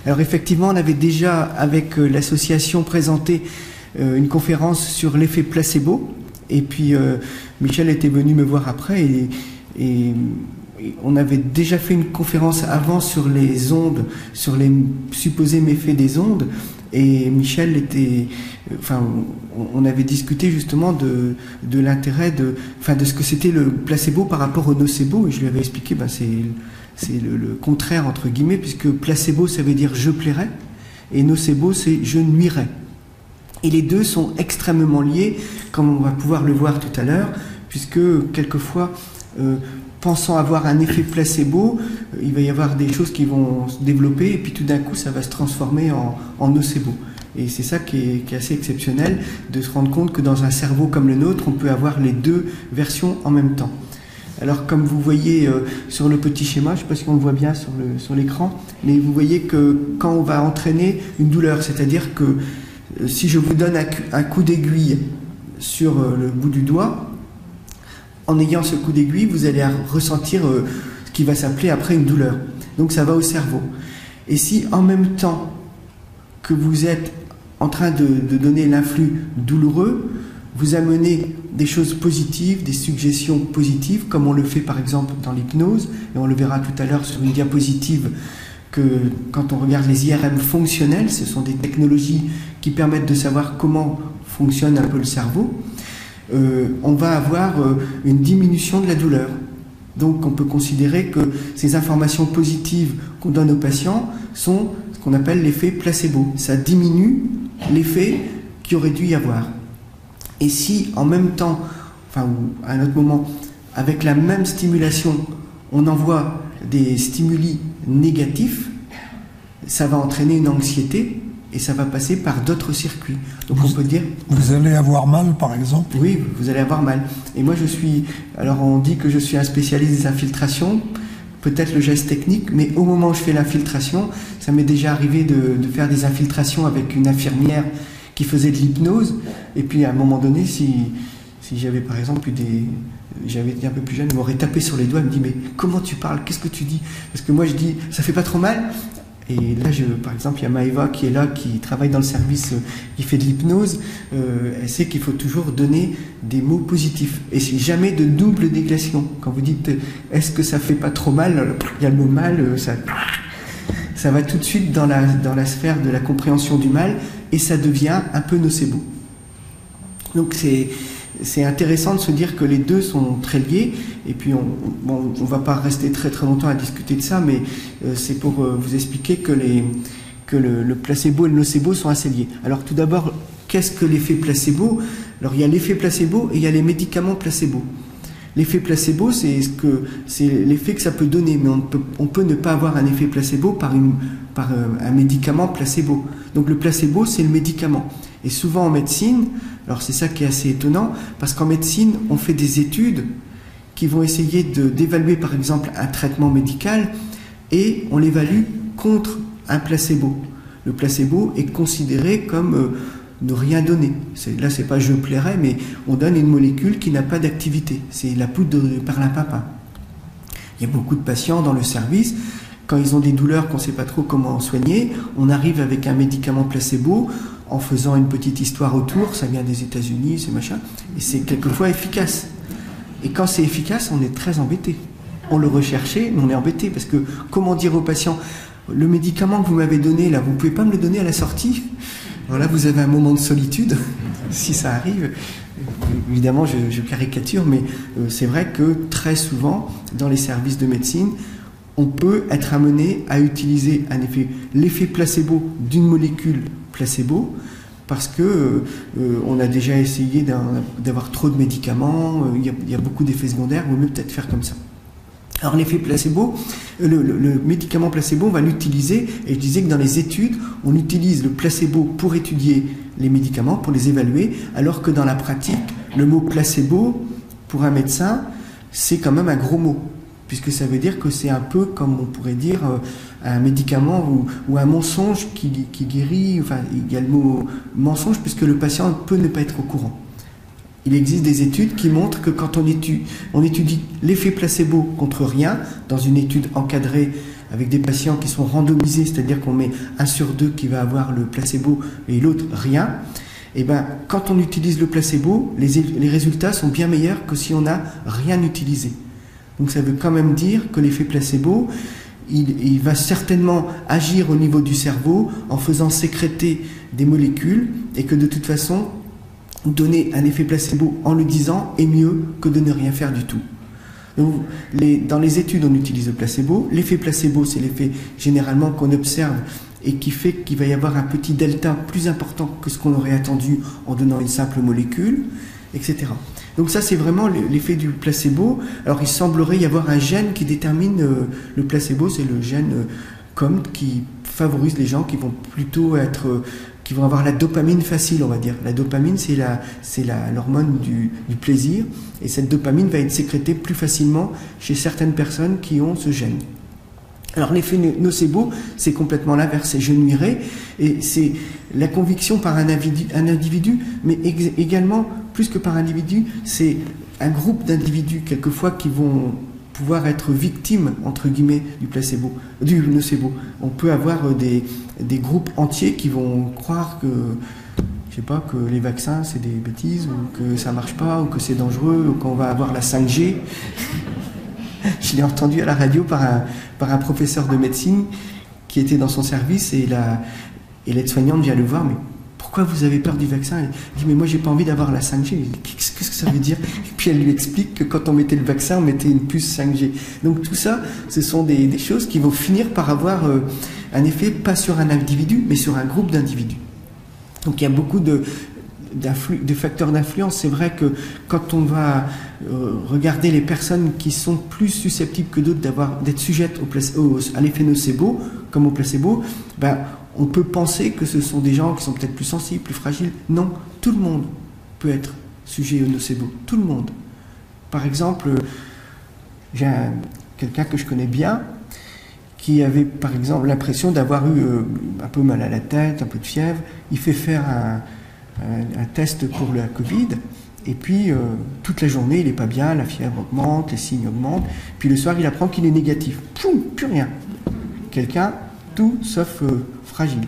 Alors effectivement, on avait déjà, avec l'association, présenté une conférence sur l'effet placebo. Et puis Michel était venu me voir après et on avait déjà fait une conférence avant sur les ondes, sur les supposés méfaits des ondes. Et Michel était... Enfin, on avait discuté justement de l'intérêt de ce que c'était le placebo par rapport au nocebo. Et je lui avais expliqué, c'est le contraire entre guillemets, puisque placebo ça veut dire je plairais, et nocebo c'est je nuirais. Et les deux sont extrêmement liés, comme on va pouvoir le voir tout à l'heure, puisque quelquefois, pensant avoir un effet placebo, il va y avoir des choses qui vont se développer, et puis tout d'un coup ça va se transformer en nocebo. Et c'est ça qui est assez exceptionnel, de se rendre compte que dans un cerveau comme le nôtre, on peut avoir les deux versions en même temps. Alors comme vous voyez sur le petit schéma, je ne sais pas si on le voit bien sur l'écran, mais vous voyez que quand on va entraîner une douleur, c'est-à-dire que si je vous donne un coup d'aiguille sur le bout du doigt, en ayant ce coup d'aiguille, vous allez ressentir ce qui va s'appeler après une douleur. Donc ça va au cerveau. Et si en même temps que vous êtes en train de donner l'influx douloureux, vous amenez des choses positives, des suggestions positives, comme on le fait par exemple dans l'hypnose, et on le verra tout à l'heure sur une diapositive, que quand on regarde les IRM fonctionnels, ce sont des technologies qui permettent de savoir comment fonctionne un peu le cerveau, on va avoir une diminution de la douleur. Donc on peut considérer que ces informations positives qu'on donne aux patients sont ce qu'on appelle l'effet placebo. Ça diminue l'effet qu'il aurait dû y avoir. Et si en même temps, enfin ou à un autre moment, avec la même stimulation, on envoie des stimuli négatifs, ça va entraîner une anxiété et ça va passer par d'autres circuits. Donc on peut dire... Vous allez avoir mal, par exemple? Oui, vous allez avoir mal. Et moi, je suis... Alors, on dit que je suis un spécialiste des infiltrations, peut-être le geste technique, mais au moment où je fais l'infiltration, ça m'est déjà arrivé de faire des infiltrations avec une infirmière qui faisait de l'hypnose. Et puis, à un moment donné, si j'avais, par exemple, j'avais été un peu plus jeune, elle m'aurait tapé sur les doigts, elle me dit « Mais comment tu parles? Qu'est-ce que tu dis ?» Parce que moi, je dis « Ça fait pas trop mal ?» Et là, par exemple, il y a Maëva qui est là, qui travaille dans le service, qui fait de l'hypnose. Elle sait qu'il faut toujours donner des mots positifs. Et c'est jamais de double négation. Quand vous dites « est-ce que ça fait pas trop mal ?» Il y a le mot « mal », ça va tout de suite dans la sphère de la compréhension du mal, et ça devient un peu nocebo. Donc c'est intéressant de se dire que les deux sont très liés, et puis on va pas rester très longtemps à discuter de ça, mais c'est pour vous expliquer que le placebo et le nocebo sont assez liés. Alors tout d'abord, qu'est-ce que l'effet placebo? Alors il y a l'effet placebo et il y a les médicaments placebo. L'effet placebo, c'est l'effet que ça peut donner, mais on peut ne pas avoir un effet placebo par un médicament placebo. Donc le placebo, c'est le médicament. Et souvent en médecine, alors c'est ça qui est assez étonnant, parce qu'en médecine, on fait des études qui vont essayer d'évaluer par exemple un traitement médical, et on l'évalue contre un placebo. Le placebo est considéré comme ne rien donner. Là, c'est pas je plairais, mais on donne une molécule qui n'a pas d'activité. C'est la poudre de perlimpinpin. Il y a beaucoup de patients dans le service, quand ils ont des douleurs qu'on ne sait pas trop comment soigner, on arrive avec un médicament placebo en faisant une petite histoire autour, ça vient des États-Unis, c'est machin, et c'est quelquefois efficace. Et quand c'est efficace, on est très embêté. On le recherchait, mais on est embêté, parce que comment dire aux patients, le médicament que vous m'avez donné, là, vous ne pouvez pas me le donner à la sortie? Alors là, vous avez un moment de solitude, si ça arrive. Évidemment, je caricature, mais c'est vrai que très souvent, dans les services de médecine, on peut être amené à utiliser l'effet placebo d'une molécule placebo, parce que on a déjà essayé d'avoir trop de médicaments, il y a beaucoup d'effets secondaires, il vaut mieux peut-être faire comme ça. Alors l'effet placebo, le médicament placebo, on va l'utiliser, et je disais que dans les études, on utilise le placebo pour étudier les médicaments, pour les évaluer, alors que dans la pratique, le mot placebo, pour un médecin, c'est quand même un gros mot, puisque ça veut dire que c'est un peu comme on pourrait dire un médicament ou un mensonge qui guérit, enfin il y a le mot mensonge, puisque le patient peut ne pas être au courant. Il existe des études qui montrent que quand on étudie l'effet placebo contre rien, dans une étude encadrée avec des patients qui sont randomisés, c'est-à-dire qu'on met 1 sur 2 qui va avoir le placebo et l'autre rien, et ben, quand on utilise le placebo, les résultats sont bien meilleurs que si on n'a rien utilisé. Donc ça veut quand même dire que l'effet placebo, il va certainement agir au niveau du cerveau en faisant sécréter des molécules, et que de toute façon, donner un effet placebo en le disant est mieux que de ne rien faire du tout. Donc, dans les études, on utilise le placebo. L'effet placebo, c'est l'effet généralement qu'on observe et qui fait qu'il va y avoir un petit delta plus important que ce qu'on aurait attendu en donnant une simple molécule, etc. Donc ça, c'est vraiment l'effet du placebo. Alors, il semblerait y avoir un gène qui détermine le placebo, c'est le gène COMT qui favorise les gens qui vont plutôt qui vont avoir la dopamine facile, on va dire. La dopamine, c'est l'hormone du plaisir, et cette dopamine va être sécrétée plus facilement chez certaines personnes qui ont ce gène. Alors l'effet nocebo, c'est complètement l'inverse, c'est je nuirai, et c'est la conviction par un individu, mais également, plus que par individu, c'est un groupe d'individus, quelquefois, qui vont pouvoir être victimes, entre guillemets, du nocebo. On peut avoir des groupes entiers qui vont croire que, je sais pas, que les vaccins c'est des bêtises, ou que ça marche pas, ou que c'est dangereux, ou qu'on va avoir la 5G. Je l'ai entendu à la radio par un professeur de médecine qui était dans son service, et l'aide-soignante vient le voir, mais pourquoi vous avez peur du vaccin? Il dit, mais moi j'ai pas envie d'avoir la 5G. Qu'est-ce que ça veut dire? Et puis elle lui explique que quand on mettait le vaccin, on mettait une puce 5G. Donc tout ça, ce sont des choses qui vont finir par avoir un effet pas sur un individu, mais sur un groupe d'individus. Donc il y a beaucoup de facteurs d'influence. C'est vrai que quand on va regarder les personnes qui sont plus susceptibles que d'autres d'être sujettes à l'effet nocebo, comme au placebo, ben, on peut penser que ce sont des gens qui sont peut-être plus sensibles, plus fragiles. Non, tout le monde peut être sujet au nocebo. Tout le monde. Par exemple, j'ai quelqu'un que je connais bien qui avait, par exemple, l'impression d'avoir eu un peu mal à la tête, un peu de fièvre. Il fait faire un test pour la Covid, et puis toute la journée, il n'est pas bien, la fièvre augmente, les signes augmentent, puis le soir, il apprend qu'il est négatif. Poum, plus rien. Quelqu'un, tout sauf fragile.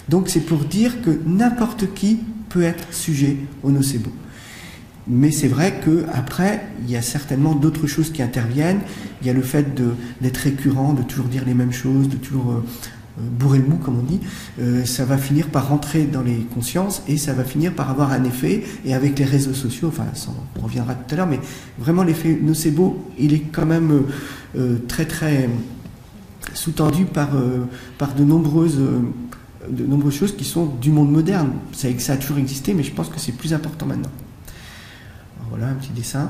Donc c'est pour dire que n'importe qui peut être sujet au nocebo. Mais c'est vrai qu'après, il y a certainement d'autres choses qui interviennent. Il y a le fait d'être récurrent, de toujours dire les mêmes choses, de toujours bourrer le mou, comme on dit. Ça va finir par rentrer dans les consciences, et ça va finir par avoir un effet. Et avec les réseaux sociaux, enfin, on reviendra tout à l'heure, mais vraiment l'effet nocebo, il est quand même très très sous-tendu par de nombreuses choses qui sont du monde moderne. Ça a toujours existé, mais je pense que c'est plus important maintenant. Alors voilà un petit dessin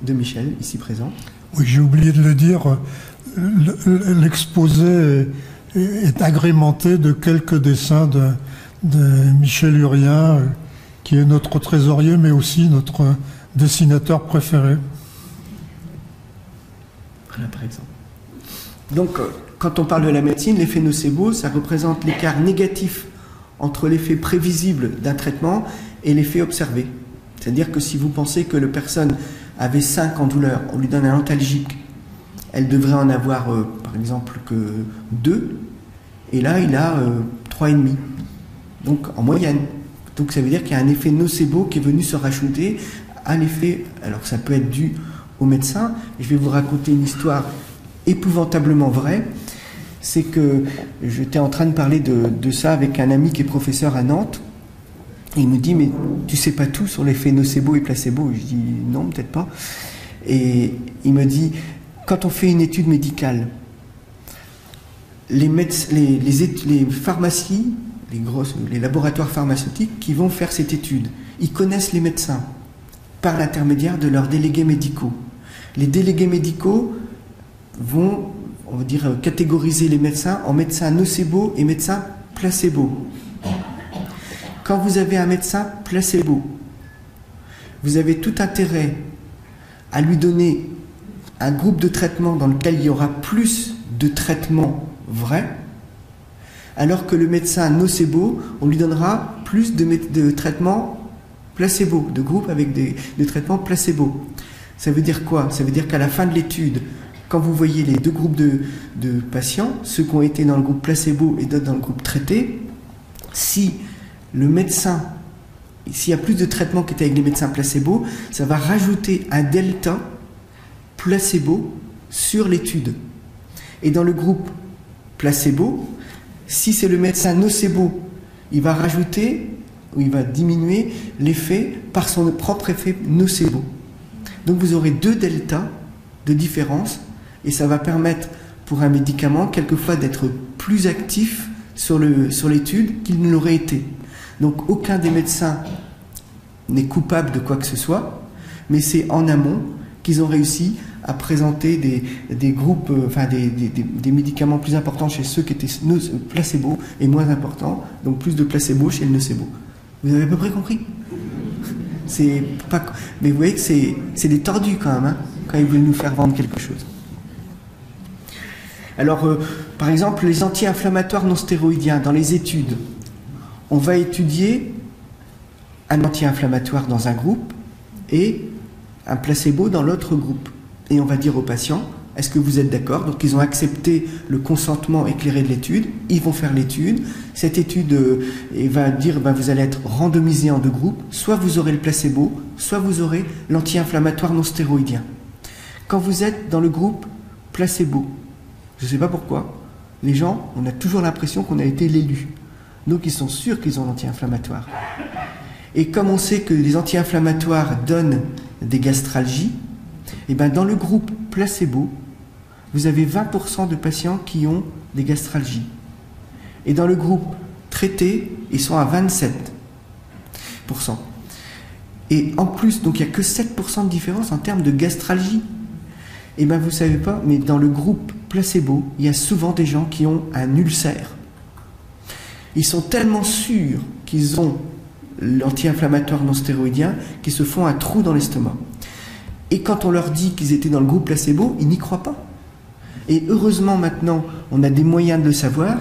de Michel, ici présent. Oui, j'ai oublié de le dire, l'exposé est agrémenté de quelques dessins de Michel Urien, qui est notre trésorier, mais aussi notre dessinateur préféré. Voilà, par exemple. Donc, quand on parle de la médecine, l'effet nocebo, ça représente l'écart négatif entre l'effet prévisible d'un traitement et l'effet observé. C'est-à-dire que si vous pensez que la personne avait 5 en douleur, on lui donne un antalgique, elle devrait en avoir, par exemple, que 2, et là, il a 3,5. Donc, en moyenne. Donc, ça veut dire qu'il y a un effet nocebo qui est venu se rajouter à l'effet, alors ça peut être dû au médecin. Je vais vous raconter une histoire épouvantablement vraie. C'est que j'étais en train de parler de ça avec un ami qui est professeur à Nantes. Et il me dit, mais tu sais pas tout sur l'effet nocebo et placebo? Je dis, non, peut-être pas. Et il me dit, quand on fait une étude médicale, les pharmacies, les laboratoires pharmaceutiques qui vont faire cette étude, ils connaissent les médecins par l'intermédiaire de leurs délégués médicaux. Les délégués médicaux vont, on va dire, catégoriser les médecins en médecins nocebo et médecins placebo. Quand vous avez un médecin placebo, vous avez tout intérêt à lui donner un groupe de traitement dans lequel il y aura plus de traitements vrais, alors que le médecin nocebo, on lui donnera plus de traitements placebo, de groupes avec des traitements placebo. Ça veut dire quoi? Ça veut dire qu'à la fin de l'étude, quand vous voyez les deux groupes de patients, ceux qui ont été dans le groupe placebo et d'autres dans le groupe traité, si le médecin, s'il y a plus de traitements qui étaient avec les médecins placebo, ça va rajouter un delta placebo sur l'étude. Et dans le groupe placebo, si c'est le médecin nocebo, il va rajouter ou il va diminuer l'effet par son propre effet nocebo. Donc vous aurez deux deltas de différence et ça va permettre pour un médicament quelquefois d'être plus actif sur l'étude qu'il ne l'aurait été. Donc aucun des médecins n'est coupable de quoi que ce soit, mais c'est en amont qu'ils ont réussi à présenter des groupes, des médicaments plus importants chez ceux qui étaient placebo et moins importants, donc plus de placebo chez le nocebo. Vous avez à peu près compris? C'est pas... Mais vous voyez que c'est des tordus quand même, hein, quand ils veulent nous faire vendre quelque chose. Alors, par exemple, les anti-inflammatoires non stéroïdiens, dans les études, on va étudier un anti-inflammatoire dans un groupe et un placebo dans l'autre groupe. Et on va dire aux patients, est-ce que vous êtes d'accord? Donc ils ont accepté le consentement éclairé de l'étude, ils vont faire l'étude. Cette étude va dire, vous allez être randomisé en deux groupes, soit vous aurez le placebo, soit vous aurez l'anti-inflammatoire non stéroïdien. Quand vous êtes dans le groupe placebo, je ne sais pas pourquoi, les gens, on a toujours l'impression qu'on a été l'élu. Donc ils sont sûrs qu'ils ont l'anti-inflammatoire. Et comme on sait que les anti-inflammatoires donnent des gastralgies, et dans le groupe placebo, vous avez 20% de patients qui ont des gastralgies. Et dans le groupe traité, ils sont à 27%. Et en plus, donc il n'y a que 7% de différence en termes de gastralgie. Et vous ne savez pas, mais dans le groupe placebo, il y a souvent des gens qui ont un ulcère. Ils sont tellement sûrs qu'ils ont l'anti-inflammatoire non stéroïdien qu'ils se font un trou dans l'estomac. Et quand on leur dit qu'ils étaient dans le groupe placebo, ils n'y croient pas. Et heureusement maintenant, on a des moyens de le savoir,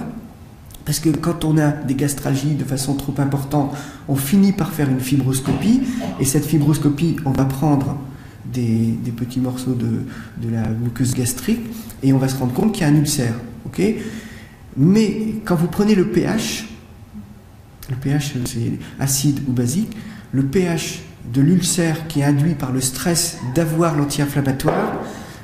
parce que quand on a des gastralgies de façon trop importante, on finit par faire une fibroscopie, et cette fibroscopie, on va prendre des petits morceaux de la muqueuse gastrique, et on va se rendre compte qu'il y a un ulcère. Okay, mais quand vous prenez le pH c'est acide ou basique, le pH de l'ulcère qui est induit par le stress d'avoir l'anti-inflammatoire,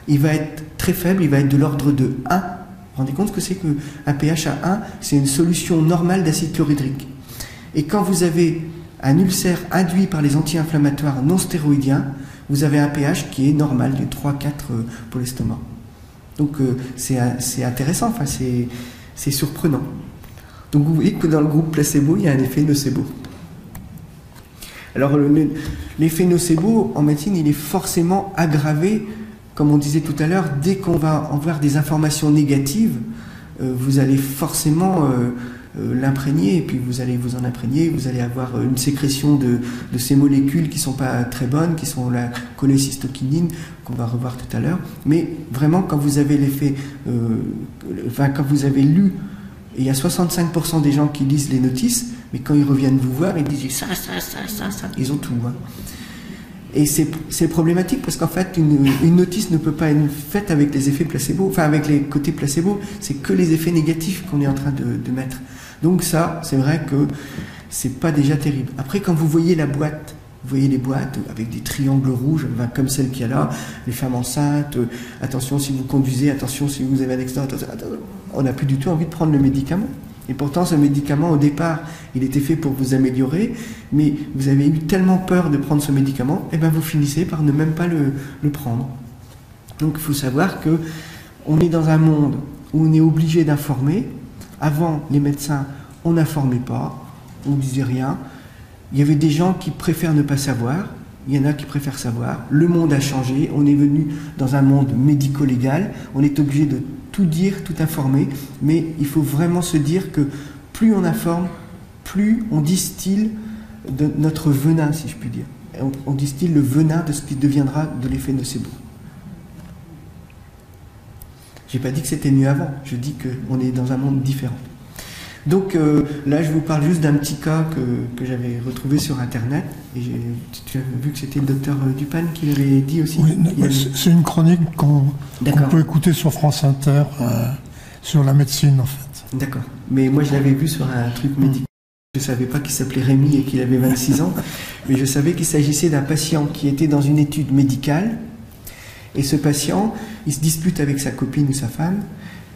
il va être très faible, il va être de l'ordre de 1. Vous vous rendez compte ce que c'est qu'un pH à 1? C'est une solution normale d'acide chlorhydrique. Et quand vous avez un ulcère induit par les anti-inflammatoires non stéroïdiens, vous avez un pH qui est normal, de 3-4 pour l'estomac. Donc c'est intéressant, enfin, c'est surprenant. Donc vous voyez que dans le groupe placebo, il y a un effet nocebo. Alors l'effet nocebo en médecine, il est forcément aggravé, comme on disait tout à l'heure, dès qu'on va avoir des informations négatives, vous allez forcément l'imprégner, et puis vous allez vous en imprégner, vous allez avoir une sécrétion de ces molécules qui ne sont pas très bonnes, qui sont la cholécystokinine, qu'on va revoir tout à l'heure. Mais vraiment, quand vous avez l'effet, quand vous avez lu, et il y a 65% des gens qui lisent les notices, mais quand ils reviennent vous voir, ils disent ça, ils ont tout. Hein. Et c'est problématique parce qu'en fait, une notice ne peut pas être faite avec les effets placebo, enfin avec les côtés placebo, c'est que les effets négatifs qu'on est en train de mettre. Donc ça, c'est vrai que c'est pas déjà terrible. Après, quand vous voyez la boîte, vous voyez les boîtes avec des triangles rouges, comme celle qu'il y a là, les femmes enceintes, attention si vous conduisez, attention si vous avez un accident, attention, on n'a plus du tout envie de prendre le médicament. Et pourtant, ce médicament, au départ, il était fait pour vous améliorer, mais vous avez eu tellement peur de prendre ce médicament, et vous finissez par ne même pas le prendre. Donc, il faut savoir que on est dans un monde où on est obligé d'informer. Avant, les médecins, on n'informait pas, on ne disait rien. Il y avait des gens qui préfèrent ne pas savoir, il y en a qui préfèrent savoir. Le monde a changé, on est venu dans un monde médico-légal, on est obligé de tout dire, tout informer, mais il faut vraiment se dire que plus on informe, plus on distille de notre venin, si je puis dire. On distille le venin de ce qui deviendra de l'effet nocebo. Je n'ai pas dit que c'était mieux avant, je dis qu'on est dans un monde différent. Donc là, je vous parle juste d'un petit cas que j'avais retrouvé sur Internet. Et tu as vu que c'était le docteur Dupan qui l'avait dit aussi. Oui, c'est une chronique qu'on peut écouter sur France Inter, sur la médecine en fait. D'accord. Mais moi, je l'avais vu sur un truc médical. Je ne savais pas qu'il s'appelait Rémi et qu'il avait 26 ans. Mais je savais qu'il s'agissait d'un patient qui était dans une étude médicale. Et ce patient, il se dispute avec sa copine ou sa femme.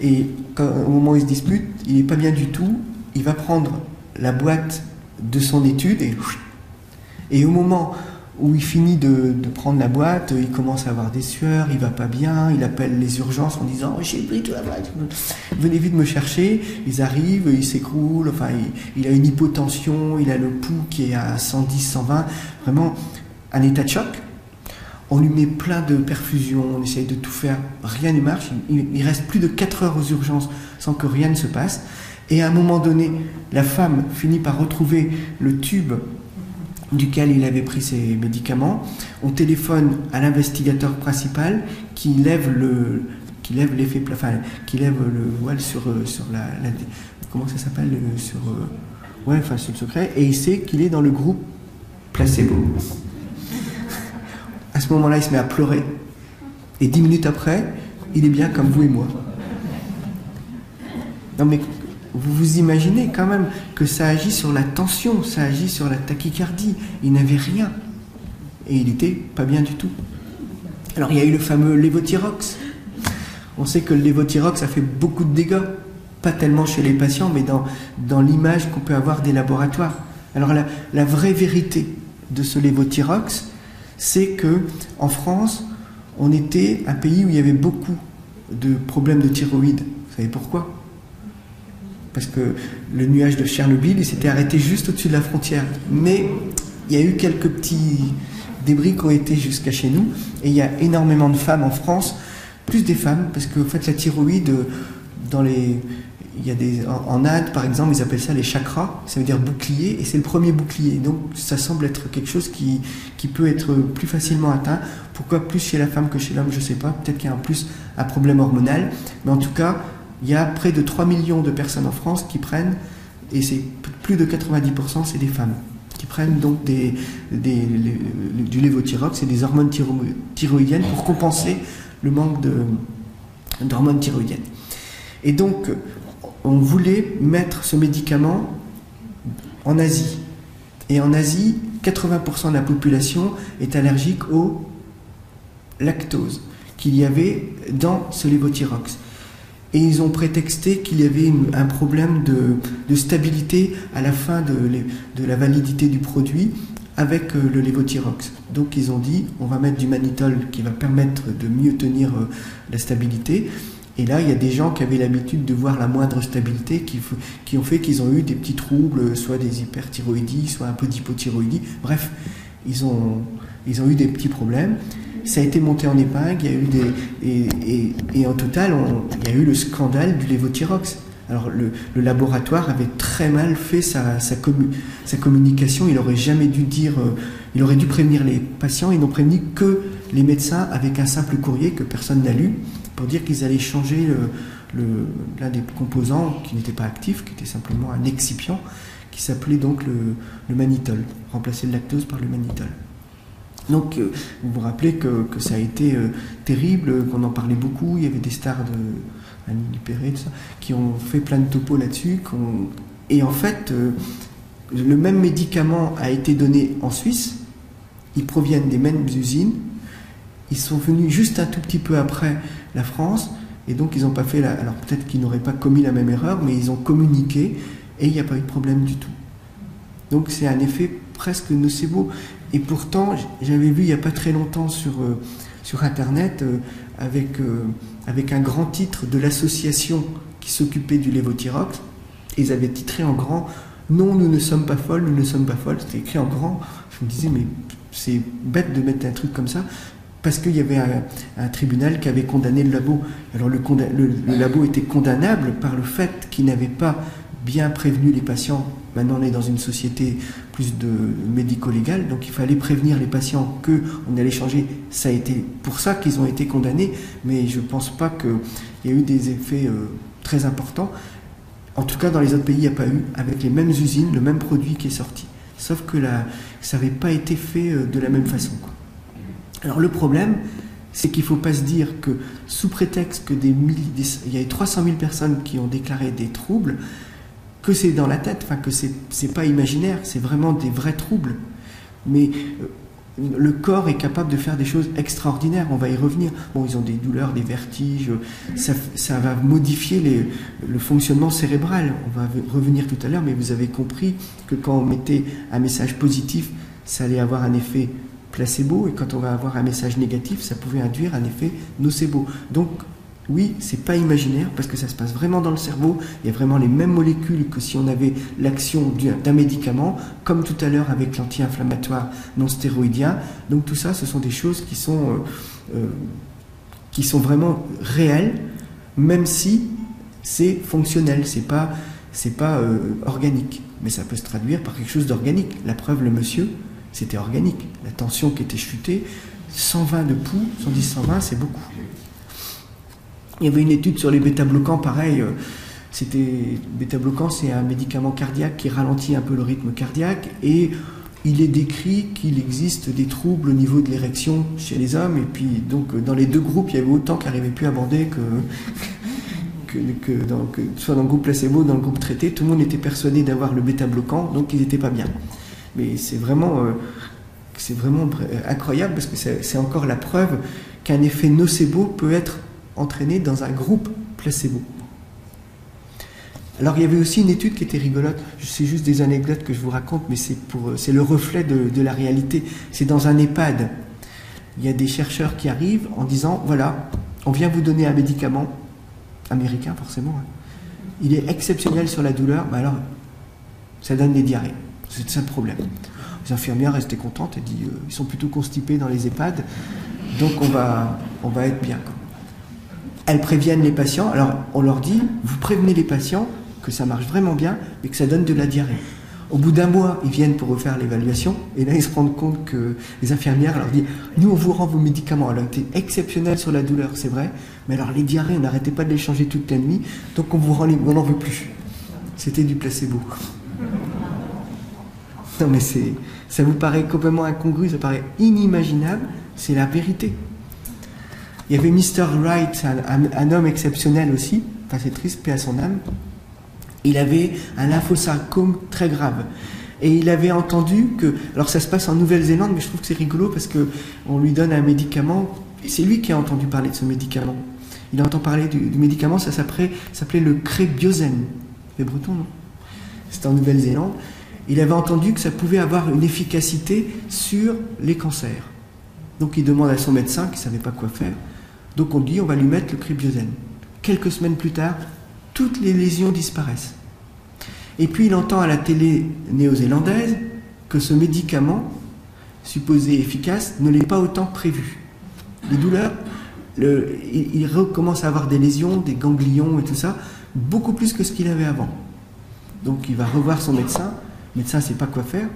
Et au moment où il se dispute, il n'est pas bien du tout. Il va prendre la boîte de son étude et au moment où il finit de prendre la boîte, il commence à avoir des sueurs, il va pas bien, il appelle les urgences en disant « j'ai pris toute la boîte, venez vite me chercher ». Ils arrivent, il s'écroule, enfin il a une hypotension, il a le pouls qui est à 110, 120, vraiment un état de choc. On lui met plein de perfusions, on essaye de tout faire, rien ne marche. Il reste plus de 4 heures aux urgences sans que rien ne se passe. Et à un moment donné, la femme finit par retrouver le tube duquel il avait pris ses médicaments. On téléphone à l'investigateur principal qui lève le voile sur la comment ça s'appelle sur le secret, et il sait qu'il est dans le groupe placebo. À ce moment-là, il se met à pleurer. Et 10 minutes après, il est bien comme vous et moi. Non mais, vous vous imaginez quand même que ça agit sur la tension, ça agit sur la tachycardie. Il n'avait rien. Et il n'était pas bien du tout. Alors il y a eu le fameux lévothyrox. On sait que le lévothyrox, ça fait beaucoup de dégâts. Pas tellement chez les patients, mais dans l'image qu'on peut avoir des laboratoires. Alors la vraie vérité de ce lévothyrox, c'est que en France, on était un pays où il y avait beaucoup de problèmes de thyroïde. Vous savez pourquoi? Parce que le nuage de Tchernobyl, il s'était arrêté juste au-dessus de la frontière. Mais il y a eu quelques petits débris qui ont été jusqu'à chez nous. Et il y a énormément de femmes en France, plus des femmes, parce que en fait, la thyroïde, en Inde, par exemple, ils appellent ça les chakras, ça veut dire bouclier, et c'est le premier bouclier. Donc ça semble être quelque chose qui peut être plus facilement atteint. Pourquoi plus chez la femme que chez l'homme, je ne sais pas. Peut-être qu'il y a en plus un problème hormonal. Mais en tout cas, il y a près de 3 millions de personnes en France qui prennent, et c'est plus de 90%, c'est des femmes, qui prennent donc du lévothyrox et des hormones thyroïdiennes pour compenser le manque d'hormones thyroïdiennes. Et donc, on voulait mettre ce médicament en Asie. Et en Asie, 80% de la population est allergique au lactose qu'il y avait dans ce lévothyrox. Et ils ont prétexté qu'il y avait un problème de stabilité à la fin de la validité du produit avec le lévothyrox. Donc ils ont dit, on va mettre du mannitol qui va permettre de mieux tenir la stabilité. Et là, il y a des gens qui avaient l'habitude de voir la moindre stabilité qui ont fait qu'ils ont eu des petits troubles, soit des hyperthyroïdies, soit un peu d'hypothyroïdie. Bref, ils ont eu des petits problèmes. Ça a été monté en épingle, il y a eu et en total, il y a eu le scandale du lévothyrox. Alors le laboratoire avait très mal fait sa communication, il aurait jamais dû dire, il aurait dû prévenir les patients, ils n'ont prévenu que les médecins avec un simple courrier que personne n'a lu, pour dire qu'ils allaient changer l'un des composants qui n'était pas actif, qui était simplement un excipient, qui s'appelait donc le mannitol, remplacer le lactose par le mannitol. Donc vous vous rappelez que ça a été terrible, qu'on en parlait beaucoup, il y avait des stars de Annie Dupéré, tout ça, qui ont fait plein de topos là-dessus, et en fait le même médicament a été donné en Suisse, ils proviennent des mêmes usines, ils sont venus juste un tout petit peu après la France, et donc ils n'ont pas fait alors peut-être qu'ils n'auraient pas commis la même erreur, mais ils ont communiqué, et il n'y a pas eu de problème du tout. Donc c'est un effet presque nocebo. Et pourtant, j'avais vu il n'y a pas très longtemps sur Internet, avec un grand titre de l'association qui s'occupait du lévothyrox, et ils avaient titré en grand « Non, nous ne sommes pas folles, nous ne sommes pas folles ». C'était écrit en grand. Je me disais, mais c'est bête de mettre un truc comme ça, parce qu'il y avait un tribunal qui avait condamné le labo. Alors le labo était condamnable par le fait qu'il n'avait pas bien prévenu les patients. Maintenant, on est dans une société plus de médico-légale, donc il fallait prévenir les patients qu'on allait changer. Ça a été pour ça qu'ils ont été condamnés, mais je ne pense pas qu'il y ait eu des effets très importants. En tout cas, dans les autres pays, il n'y a pas eu, avec les mêmes usines, le même produit qui est sorti. Sauf que ça n'avait pas été fait de la même façon, quoi. Alors le problème, c'est qu'il ne faut pas se dire que, sous prétexte que il y a eu 300 000 personnes qui ont déclaré des troubles, que c'est dans la tête, enfin que c'est pas imaginaire, c'est vraiment des vrais troubles. Mais le corps est capable de faire des choses extraordinaires, on va y revenir. Bon, ils ont des douleurs, des vertiges, ça va modifier le fonctionnement cérébral. On va revenir tout à l'heure, mais vous avez compris que quand on mettait un message positif, ça allait avoir un effet placebo, et quand on va avoir un message négatif, ça pouvait induire un effet nocebo. Donc, oui, c'est pas imaginaire, parce que ça se passe vraiment dans le cerveau, il y a vraiment les mêmes molécules que si on avait l'action d'un médicament, comme tout à l'heure avec l'anti-inflammatoire non stéroïdien. Donc tout ça, ce sont des choses qui sont vraiment réelles, même si c'est fonctionnel, c'est pas organique. Mais ça peut se traduire par quelque chose d'organique. La preuve, le monsieur, c'était organique. La tension qui était chutée, 120 de pouls, 110-120, c'est beaucoup. Il y avait une étude sur les bêta-bloquants, pareil. Bêta-bloquant, c'est un médicament cardiaque qui ralentit un peu le rythme cardiaque, et il est décrit qu'il existe des troubles au niveau de l'érection chez les hommes, et puis donc dans les deux groupes, il y avait autant qui n'arrivaient plus à bander que soit dans le groupe placebo, dans le groupe traité, tout le monde était persuadé d'avoir le bêta-bloquant, donc ils n'étaient pas bien. Mais c'est vraiment incroyable, parce que c'est encore la preuve qu'un effet nocebo peut être entraîné dans un groupe placebo. Alors il y avait aussi une étude qui était rigolote, c'est juste des anecdotes que je vous raconte, mais c'est le reflet de la réalité. C'est dans un EHPAD. Il y a des chercheurs qui arrivent en disant, voilà, on vient vous donner un médicament, américain forcément, hein. Il est exceptionnel sur la douleur, mais alors ça donne des diarrhées. C'est ça le problème. Les infirmières restaient contentes et disent, ils sont plutôt constipés dans les EHPAD, donc on va être bien, quoi. Elles préviennent les patients, alors on leur dit, vous prévenez les patients que ça marche vraiment bien, mais que ça donne de la diarrhée. Au bout d'un mois, ils viennent pour refaire l'évaluation, et là ils se rendent compte que les infirmières leur disent, nous on vous rend vos médicaments, elle a été exceptionnelle sur la douleur, c'est vrai, mais alors les diarrhées, on n'arrêtait pas de les changer toute la nuit, donc on n'en veut plus. C'était du placebo. Non mais ça vous paraît complètement incongru, ça paraît inimaginable, c'est la vérité. Il y avait Mr. Wright, un homme exceptionnel aussi, enfin c'est triste, paix à son âme. Il avait un lymphosarcome très grave. Et il avait entendu que, alors ça se passe en Nouvelle-Zélande, mais je trouve que c'est rigolo parce qu'on lui donne un médicament, et c'est lui qui a entendu parler de ce médicament. Il entend parler du médicament, ça s'appelait le Crébiozen. C'est breton, non? C'était en Nouvelle-Zélande. Il avait entendu que ça pouvait avoir une efficacité sur les cancers. Donc il demande à son médecin, qui ne savait pas quoi faire. Donc on dit, on va lui mettre le Crébiozen. Quelques semaines plus tard, toutes les lésions disparaissent. Et puis il entend à la télé néo-zélandaise que ce médicament, supposé efficace, ne l'est pas autant prévu. Les douleurs, il recommence à avoir des lésions, des ganglions et tout ça, beaucoup plus que ce qu'il avait avant. Donc il va revoir son médecin, le médecin ne sait pas quoi faire,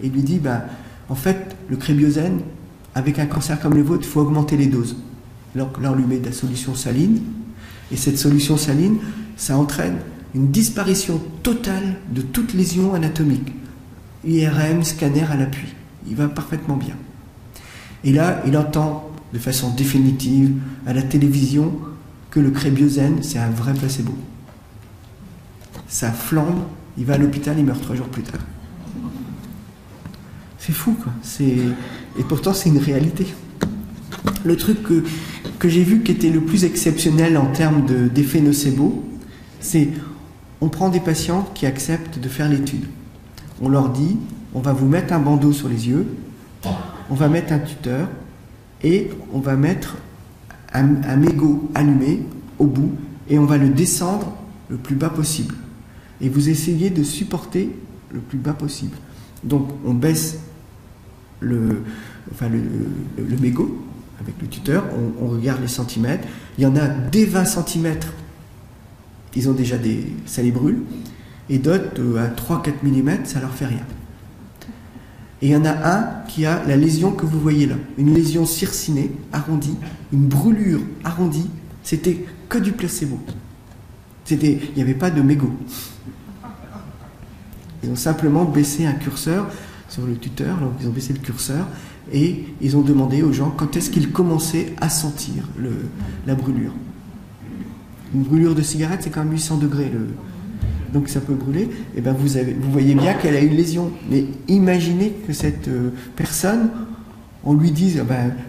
et lui dit, en fait, le Crébiozen, avec un cancer comme le vôtre, il faut augmenter les doses. Donc là, on lui met de la solution saline, et cette solution saline, ça entraîne une disparition totale de toute lésion anatomique. IRM, scanner à l'appui. Il va parfaitement bien. Et là, il entend de façon définitive à la télévision que le Crébiozen, c'est un vrai placebo. Ça flambe, il va à l'hôpital, il meurt 3 jours plus tard. C'est fou, quoi. Et pourtant, c'est une réalité. Le truc que j'ai vu qui était le plus exceptionnel en termes d'effet nocebo, c'est on prend des patients qui acceptent de faire l'étude. On leur dit, on va vous mettre un bandeau sur les yeux, on va mettre un tuteur et on va mettre un mégot allumé au bout et on va le descendre le plus bas possible. Et vous essayez de supporter le plus bas possible. Donc on baisse le mégot avec le tuteur, on regarde les centimètres. Il y en a dès 20 centimètres, ils ont déjà ça les brûle, et d'autres à 3-4 mm, ça leur fait rien. Et il y en a un qui a la lésion que vous voyez là, une lésion circinée, arrondie, une brûlure arrondie, c'était que du placebo. Il n'y avait pas de mégots. Ils ont simplement baissé un curseur sur le tuteur, donc ils ont baissé le curseur, et ils ont demandé aux gens quand est-ce qu'ils commençaient à sentir la brûlure. Une brûlure de cigarette, c'est quand même 800 degrés, donc ça peut brûler. Et ben vous voyez bien qu'elle a une lésion. Mais imaginez que cette personne, on lui dise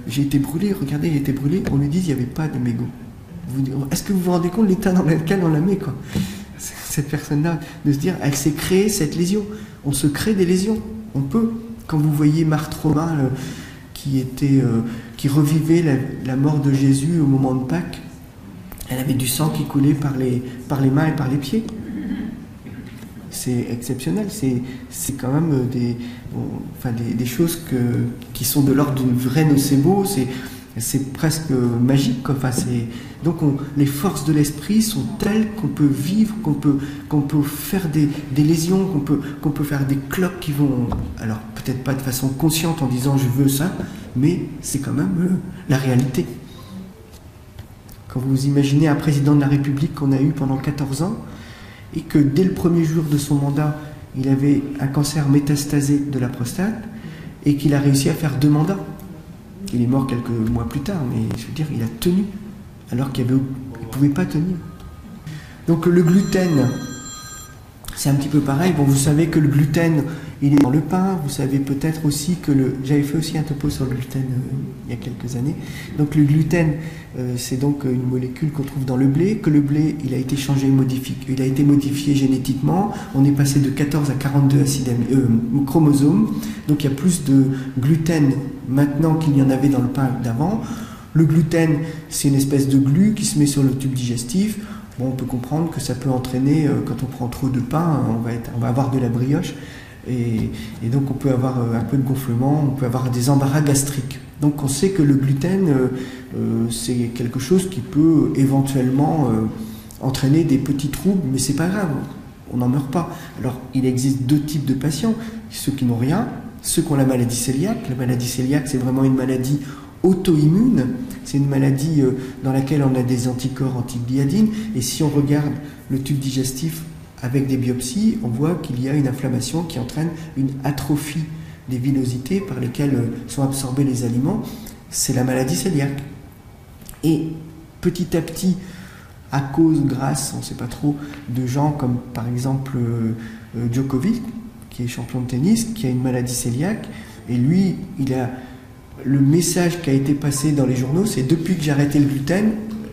j'ai été brûlé, regardez, j'ai été brûlé, on lui dise il n'y avait pas de mégot. Est-ce que vous vous rendez compte de l'état dans lequel on la met, quoi? Cette personne-là, de se dire, elle s'est créée cette lésion. On se crée des lésions. On peut. Quand vous voyez Marthe Romain qui revivait la mort de Jésus au moment de Pâques, elle avait du sang qui coulait par les mains et par les pieds. C'est exceptionnel. C'est quand même des choses qui sont de l'ordre du vrai nocebo. C'est presque magique. Enfin, donc les forces de l'esprit sont telles qu'on peut vivre, qu'on peut faire des lésions, qu'on peut faire des cloques qui vont, alors peut-être pas de façon consciente en disant je veux ça, mais c'est quand même la réalité. Quand vous imaginez un président de la République qu'on a eu pendant 14 ans, et que dès le premier jour de son mandat, il avait un cancer métastasé de la prostate, et qu'il a réussi à faire 2 mandats. Il est mort quelques mois plus tard, mais je veux dire, il a tenu, alors qu'il ne pouvait pas tenir. Donc le gluten, c'est un petit peu pareil. Bon, vous savez que le gluten, il est dans le pain. Vous savez peut-être aussi que j'avais fait aussi un topo sur le gluten il y a quelques années. Donc le gluten, c'est donc une molécule qu'on trouve dans le blé. Que le blé, il a été il a été modifié génétiquement. On est passé de 14 à 42 chromosomes. Donc il y a plus de gluten maintenant qu'il y en avait dans le pain d'avant. Le gluten, c'est une espèce de glu qui se met sur le tube digestif. Bon, on peut comprendre que ça peut entraîner, quand on prend trop de pain, on va avoir de la brioche, et donc on peut avoir un peu de gonflement, on peut avoir des embarras gastriques. Donc on sait que le gluten, c'est quelque chose qui peut éventuellement entraîner des petits troubles, mais c'est pas grave, on n'en meurt pas. Alors il existe 2 types de patients, ceux qui n'ont rien, ceux qui ont la maladie cœliaque. La maladie cœliaque, c'est vraiment une maladie auto-immune, c'est une maladie dans laquelle on a des anticorps anti-gliadine, et si on regarde le tube digestif avec des biopsies, on voit qu'il y a une inflammation qui entraîne une atrophie des villosités par lesquelles sont absorbés les aliments. C'est la maladie cœliaque. Et petit à petit, à cause, grâce, on ne sait pas trop, de gens comme par exemple Djokovic, qui est champion de tennis, qui a une maladie cœliaque, et lui, le message qui a été passé dans les journaux, c'est depuis que j'ai arrêté le gluten,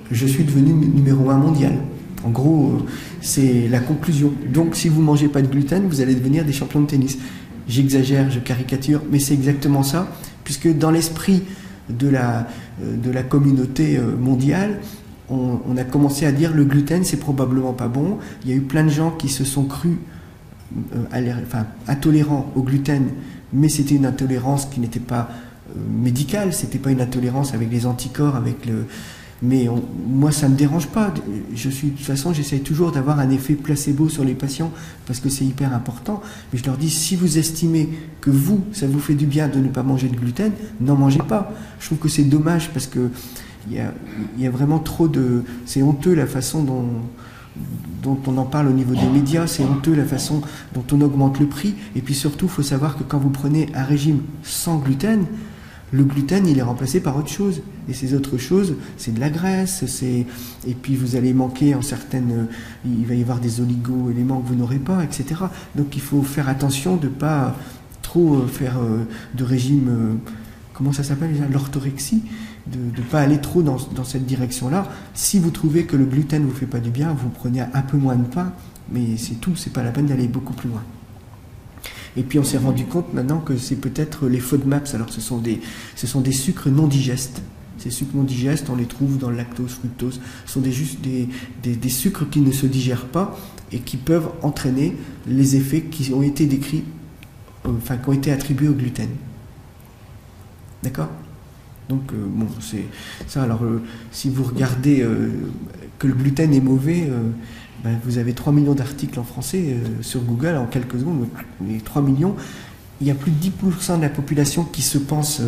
je suis devenu numéro 1 mondial. En gros, c'est la conclusion. Donc, si vous ne mangez pas de gluten, vous allez devenir des champions de tennis. J'exagère, je caricature, mais c'est exactement ça, puisque dans l'esprit de la communauté mondiale, on a commencé à dire le gluten, c'est probablement pas bon. Il y a eu plein de gens qui se sont crus intolérants au gluten, mais c'était une intolérance qui n'était pas médicale, c'était pas une intolérance avec les anticorps, mais moi ça me dérange pas. De toute façon, j'essaye toujours d'avoir un effet placebo sur les patients parce que c'est hyper important. Mais je leur dis, si vous estimez que ça vous fait du bien de ne pas manger de gluten, n'en mangez pas. Je trouve que c'est dommage parce que il y a vraiment trop de... C'est honteux la façon dont on en parle au niveau des médias, c'est honteux la façon dont on augmente le prix. Et puis surtout, il faut savoir que quand vous prenez un régime sans gluten, le gluten, il est remplacé par autre chose. Et ces autres choses, c'est de la graisse, et puis vous allez manquer en certaines... Il va y avoir des oligo-éléments que vous n'aurez pas, etc. Donc il faut faire attention de ne pas trop faire de régime... comment ça s'appelle déjà, l'orthorexie, de ne pas aller trop dans cette direction-là. Si vous trouvez que le gluten ne vous fait pas du bien, vous prenez un peu moins de pain, mais c'est tout, c'est pas la peine d'aller beaucoup plus loin. Et puis on s'est rendu compte maintenant que c'est peut-être les FODMAPs, alors ce sont des sucres non digestes. Ces sucres non digestes, on les trouve dans le lactose, fructose, ce sont juste des sucres qui ne se digèrent pas et qui peuvent entraîner les effets qui ont été décrits, qui ont été attribués au gluten. D'accord ? Donc, bon, c'est ça. Alors, si vous regardez que le gluten est mauvais, vous avez 3 millions d'articles en français sur Google en quelques secondes. Les 3 millions, il y a plus de 10% de la population qui se pense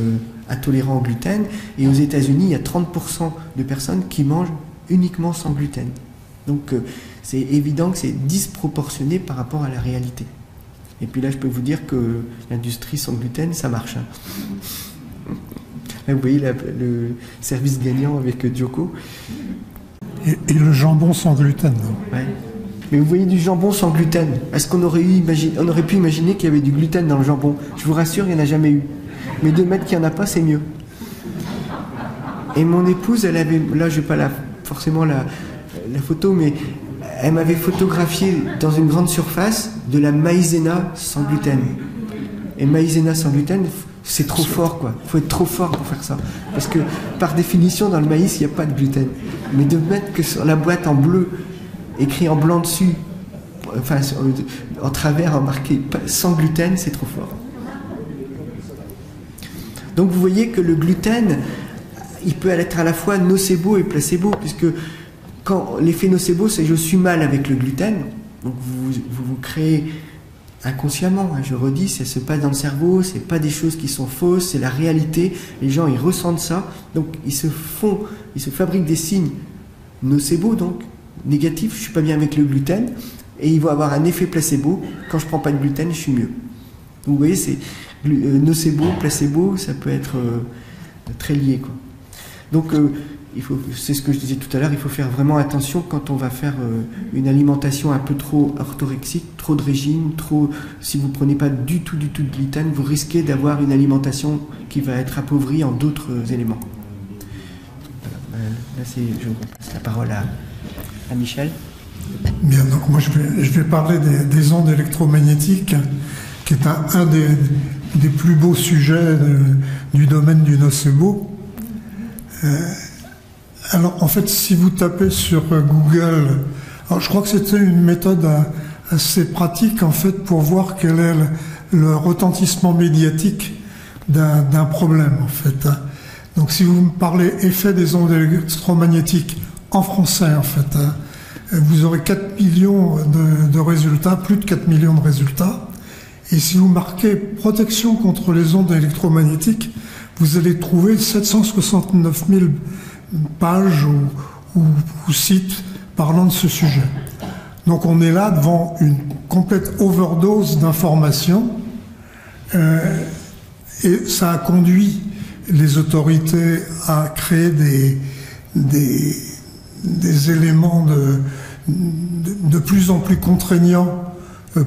intolérant au gluten. Et aux États-Unis, il y a 30% de personnes qui mangent uniquement sans gluten. Donc c'est évident que c'est disproportionné par rapport à la réalité. Et puis là, je peux vous dire que l'industrie sans gluten, ça marche. Hein. Là, vous voyez le service gagnant avec Joko. Et le jambon sans gluten. Ouais. Mais vous voyez du jambon sans gluten. Est-ce qu'on aurait pu imaginer qu'il y avait du gluten dans le jambon? Je vous rassure, il n'y en a jamais eu. Mais de mettre qu'il n'y en a pas, c'est mieux. Et mon épouse, elle avait... Là, je n'ai pas forcément la photo, mais elle m'avait photographié dans une grande surface de la maïzena sans gluten. Et maïzena sans gluten, c'est trop fort, quoi. Il faut être trop fort pour faire ça. Parce que, par définition, dans le maïs, il n'y a pas de gluten. Mais de mettre que sur la boîte en bleu, écrit en blanc dessus, enfin, en travers, marqué sans gluten, c'est trop fort. Donc, vous voyez que le gluten, il peut être à la fois nocebo et placebo, puisque quand l'effet nocebo, c'est je suis mal avec le gluten, donc vous créez inconsciemment, hein, je redis, ça se passe dans le cerveau, c'est pas des choses qui sont fausses, c'est la réalité, les gens ils ressentent ça, donc ils se fabriquent des signes nocebo, donc négatifs, je suis pas bien avec le gluten, et ils vont avoir un effet placebo, quand je prends pas de gluten, je suis mieux. Donc vous voyez, c'est nocebo, placebo, ça peut être très lié, quoi. Donc c'est ce que je disais tout à l'heure, il faut faire vraiment attention quand on va faire une alimentation un peu trop orthorexique, trop de régime, si vous ne prenez pas du tout de gluten, vous risquez d'avoir une alimentation qui va être appauvrie en d'autres éléments. Voilà. Là, je repasse la parole à Michel. Bien, donc moi je vais parler des ondes électromagnétiques, qui est un des plus beaux sujets du domaine du nocebo. Alors, en fait, si vous tapez sur Google, alors je crois que c'était une méthode assez pratique, en fait, pour voir quel est le retentissement médiatique d'un problème, en fait. Donc, si vous me parlez effet des ondes électromagnétiques en français, en fait, vous aurez 4 millions de résultats, plus de 4 millions de résultats. Et si vous marquez protection contre les ondes électromagnétiques, vous allez trouver 769 000 pages ou sites parlant de ce sujet. Donc on est là devant une complète overdose d'informations et ça a conduit les autorités à créer des éléments de plus en plus contraignants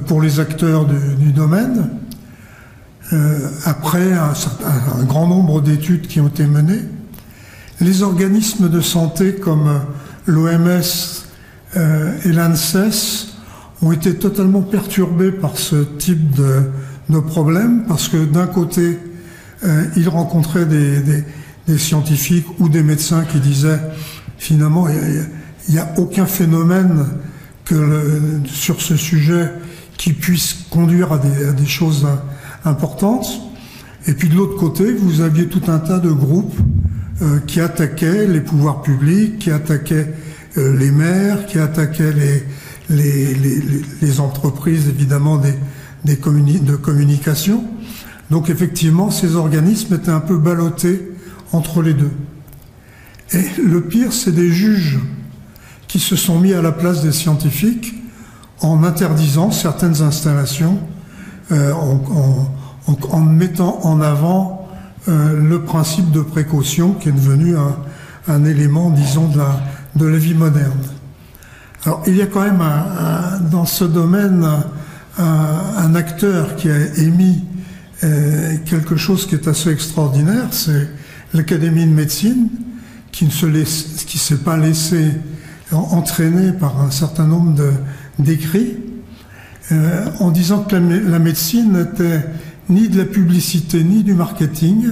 pour les acteurs du domaine. Après un grand nombre d'études qui ont été menées, les organismes de santé comme l'OMS et l'ANSES ont été totalement perturbés par ce type de problème, parce que d'un côté, ils rencontraient des scientifiques ou des médecins qui disaient finalement il n'y a aucun phénomène sur ce sujet qui puisse conduire à des choses importantes. Et puis de l'autre côté, vous aviez tout un tas de groupes qui attaquaient les pouvoirs publics, qui attaquaient les maires, qui attaquaient les entreprises, évidemment, de communication. Donc effectivement, ces organismes étaient un peu ballottés entre les deux. Et le pire, c'est des juges qui se sont mis à la place des scientifiques en interdisant certaines installations, en mettant en avant le principe de précaution qui est devenu un élément, disons, de la vie moderne. Alors, il y a quand même dans ce domaine un acteur qui a émis quelque chose qui est assez extraordinaire, c'est l'Académie de médecine, qui s'est pas laissé entraîner par un certain nombre d'écrits, en disant que la médecine n'était ni de la publicité, ni du marketing,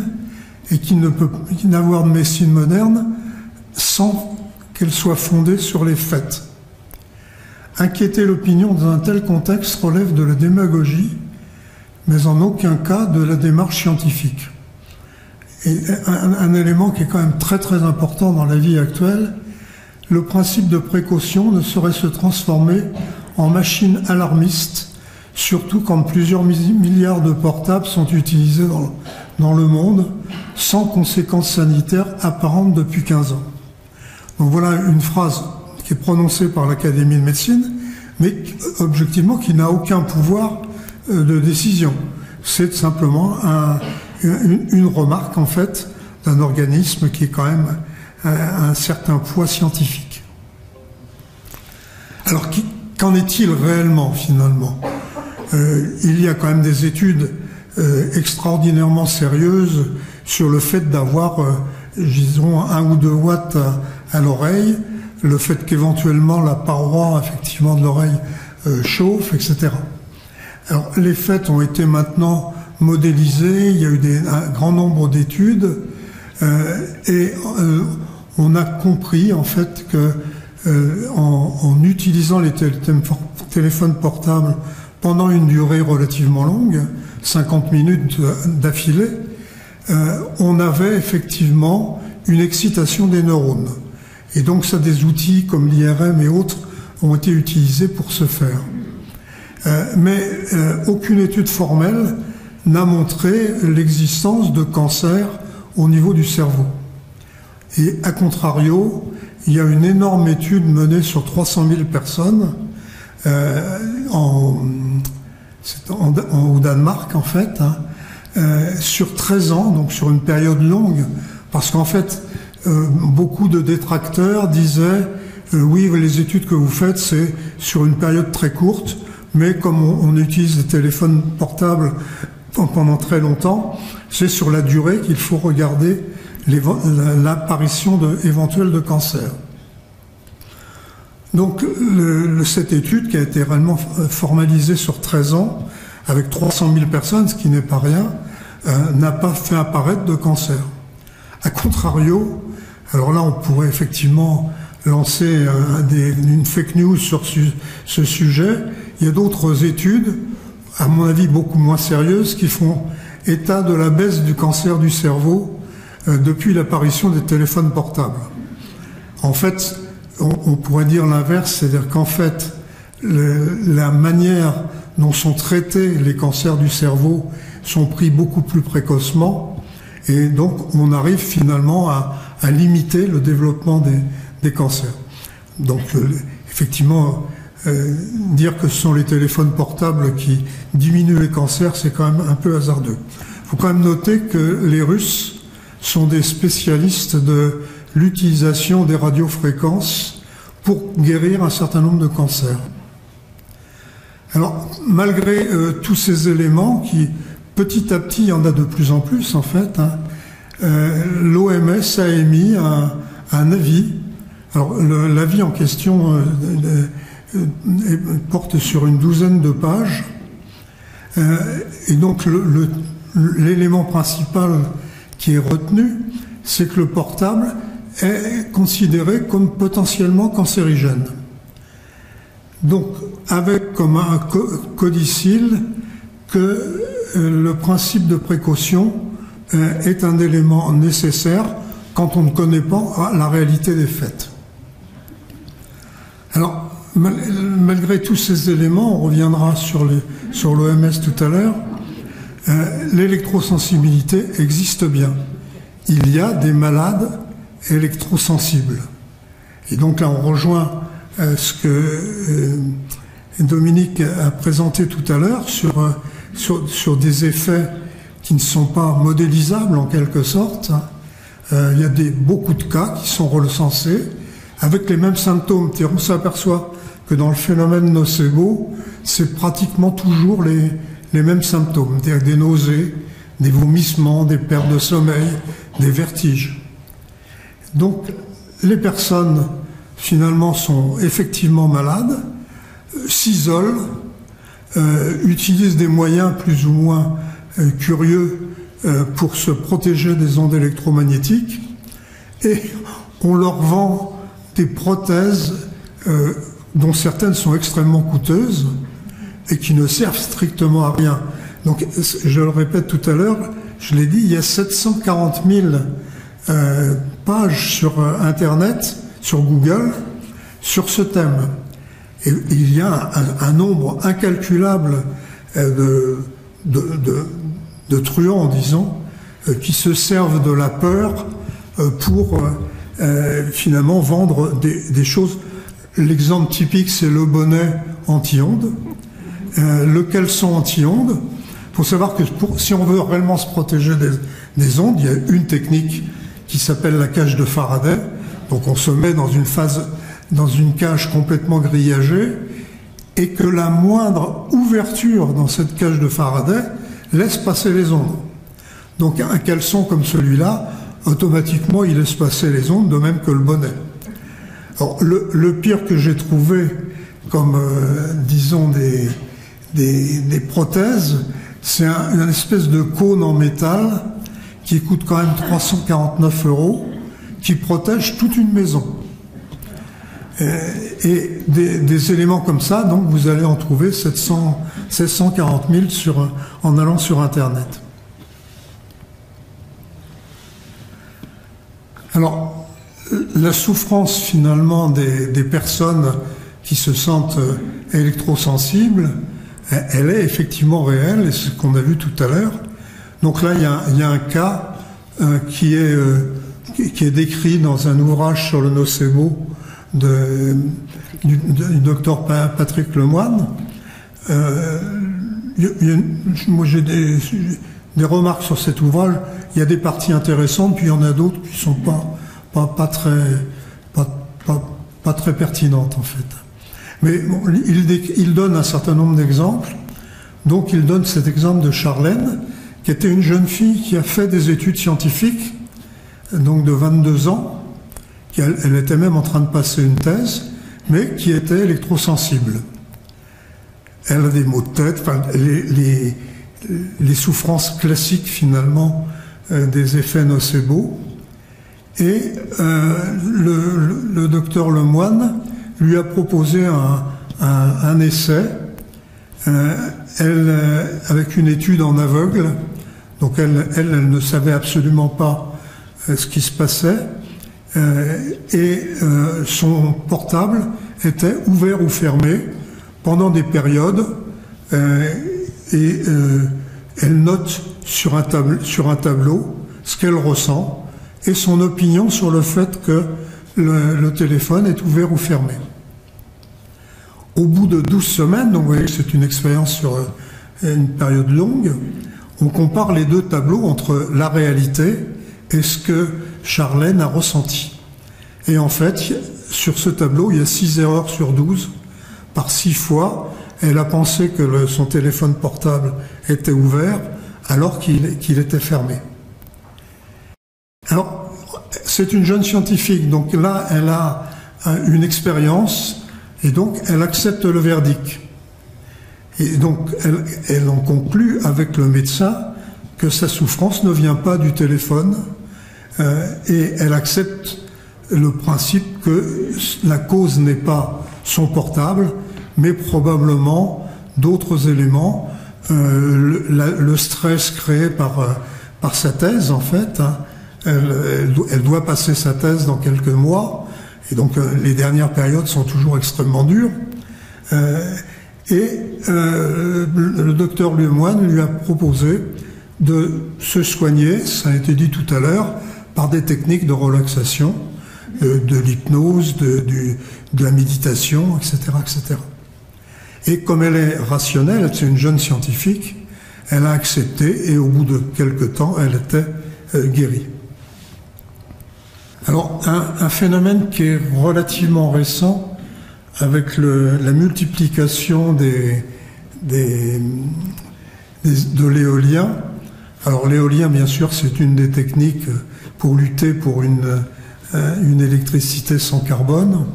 et qu'il ne peut n'avoir de médecine moderne sans qu'elle soit fondée sur les faits. Inquiéter l'opinion dans un tel contexte relève de la démagogie, mais en aucun cas de la démarche scientifique. Et un élément qui est quand même très très important dans la vie actuelle, le principe de précaution ne saurait se transformer en machine alarmiste, surtout quand plusieurs milliards de portables sont utilisés dans le monde, sans conséquences sanitaires apparentes depuis 15 ans. Donc voilà une phrase qui est prononcée par l'Académie de médecine, mais objectivement qui n'a aucun pouvoir de décision. C'est simplement une remarque, en fait, d'un organisme qui est quand même un certain poids scientifique. Alors, qu'en est-il réellement, finalement? Il y a quand même des études extraordinairement sérieuses sur le fait d'avoir, disons, 1 ou 2 watts à l'oreille, le fait qu'éventuellement la paroi, effectivement, de l'oreille chauffe, etc. Alors, les faits ont été maintenant modélisés, il y a eu un grand nombre d'études, et on a compris, en fait, que en utilisant les téléphones portables pendant une durée relativement longue, 50 minutes d'affilée, on avait effectivement une excitation des neurones. Et donc, ça, des outils comme l'IRM et autres ont été utilisés pour ce faire. Mais aucune étude formelle n'a montré l'existence de cancer au niveau du cerveau. Et à contrario, il y a une énorme étude menée sur 300 000 personnes au Danemark, en fait, sur 13 ans, donc sur une période longue, parce qu'en fait, beaucoup de détracteurs disaient oui, les études que vous faites, c'est sur une période très courte, mais comme on utilise des téléphones portables pendant très longtemps, c'est sur la durée qu'il faut regarder l'apparition éventuelle de cancer. Donc, cette étude qui a été réellement formalisée sur 13 ans, avec 300 000 personnes, ce qui n'est pas rien, n'a pas fait apparaître de cancer. A contrario, alors là, on pourrait effectivement lancer une fake news sur ce sujet. Il y a d'autres études, à mon avis beaucoup moins sérieuses, qui font état de la baisse du cancer du cerveau depuis l'apparition des téléphones portables. En fait, on pourrait dire l'inverse, c'est-à-dire qu'en fait, la manière dont sont traités les cancers du cerveau sont pris beaucoup plus précocement, et donc on arrive finalement à limiter le développement des cancers. Donc effectivement, dire que ce sont les téléphones portables qui diminuent les cancers, c'est quand même un peu hasardeux. Il faut quand même noter que les Russes sont des spécialistes de l'utilisation des radiofréquences pour guérir un certain nombre de cancers. Alors, malgré tous ces éléments qui, petit à petit, il y en a de plus en plus, en fait, l'OMS a émis un avis. Alors, l'avis en question porte sur une douzaine de pages. Et donc, l'élément principal qui est retenu, c'est que le portable est considéré comme potentiellement cancérigène. Donc, avec comme un codicile que le principe de précaution est un élément nécessaire quand on ne connaît pas la réalité des faits. Alors, malgré tous ces éléments, on reviendra sur l'OMS tout à l'heure, l'électrosensibilité existe bien. Il y a des malades électrosensibles. Et donc là, on rejoint ce que Dominique a présenté tout à l'heure sur des effets qui ne sont pas modélisables en quelque sorte. Il y a beaucoup de cas qui sont recensés avec les mêmes symptômes. On s'aperçoit que dans le phénomène nocebo, c'est pratiquement toujours les mêmes symptômes, c'est-à-dire des nausées, des vomissements, des pertes de sommeil, des vertiges. Donc, les personnes, finalement, sont effectivement malades, s'isolent, utilisent des moyens plus ou moins curieux pour se protéger des ondes électromagnétiques, et on leur vend des prothèses dont certaines sont extrêmement coûteuses et qui ne servent strictement à rien. Donc, je le répète tout à l'heure, je l'ai dit, il y a 740 000 pages sur Internet, sur Google, sur ce thème. Et il y a un nombre incalculable de truands, disons, qui se servent de la peur pour finalement vendre des choses l'exemple typique, c'est le bonnet anti-ondes, le caleçon anti-ondes. Il faut savoir que si on veut réellement se protéger des ondes, il y a une technique qui s'appelle la cage de Faraday. Donc on se met dans une cage complètement grillagée et que la moindre ouverture dans cette cage de Faraday laisse passer les ondes. Donc un caleçon comme celui-là, automatiquement il laisse passer les ondes, de même que le bonnet. Alors, le pire que j'ai trouvé comme, disons, des prothèses, c'est une espèce de cône en métal qui coûte quand même 349 €, qui protège toute une maison. Et des éléments comme ça, donc vous allez en trouver 740 000 en allant sur Internet. Alors, la souffrance finalement des personnes qui se sentent électrosensibles, elle est effectivement réelle, et c'est ce qu'on a vu tout à l'heure. Donc là, il y a un cas qui est décrit dans un ouvrage sur le nocebo du docteur Patrick Lemoine. Moi, j'ai des remarques sur cet ouvrage. Il y a des parties intéressantes, puis il y en a d'autres qui sont pas très pertinentes en fait. Mais bon, il donne un certain nombre d'exemples. Donc il donne cet exemple de Charlène, qui était une jeune fille qui a fait des études scientifiques, donc de 22 ans. Elle était même en train de passer une thèse, mais qui était électrosensible. Elle a des maux de tête, enfin, les souffrances classiques finalement des effets nocebo. Et le docteur Lemoine lui a proposé un essai, avec une étude en aveugle. Donc elle ne savait absolument pas ce qui se passait. Et son portable était ouvert ou fermé pendant des périodes, et elle note sur un tableau ce qu'elle ressent et son opinion sur le fait que le téléphone est ouvert ou fermé. Au bout de 12 semaines, donc vous voyez que c'est une expérience sur une période longue, on compare les deux tableaux entre la réalité et ce que Charlène a ressenti. Et en fait, sur ce tableau, il y a 6 erreurs sur 12. Par 6 fois, elle a pensé que son téléphone portable était ouvert alors qu'il était fermé. Alors, c'est une jeune scientifique, donc là, elle a une expérience, et donc elle accepte le verdict. Et donc, elle en conclut avec le médecin que sa souffrance ne vient pas du téléphone, et elle accepte le principe que la cause n'est pas son portable, mais probablement d'autres éléments, le stress créé par sa thèse, en fait. Elle doit passer sa thèse dans quelques mois, et donc les dernières périodes sont toujours extrêmement dures. Le docteur Lemoine lui a proposé de se soigner, ça a été dit tout à l'heure, par des techniques de relaxation, de l'hypnose, de la méditation, etc., etc. Et comme elle est rationnelle, c'est une jeune scientifique, elle a accepté, et au bout de quelques temps, elle était guérie. Alors, un phénomène qui est relativement récent, avec la multiplication de l'éolien. Alors, l'éolien, bien sûr, c'est une des techniques pour lutter pour une électricité sans carbone,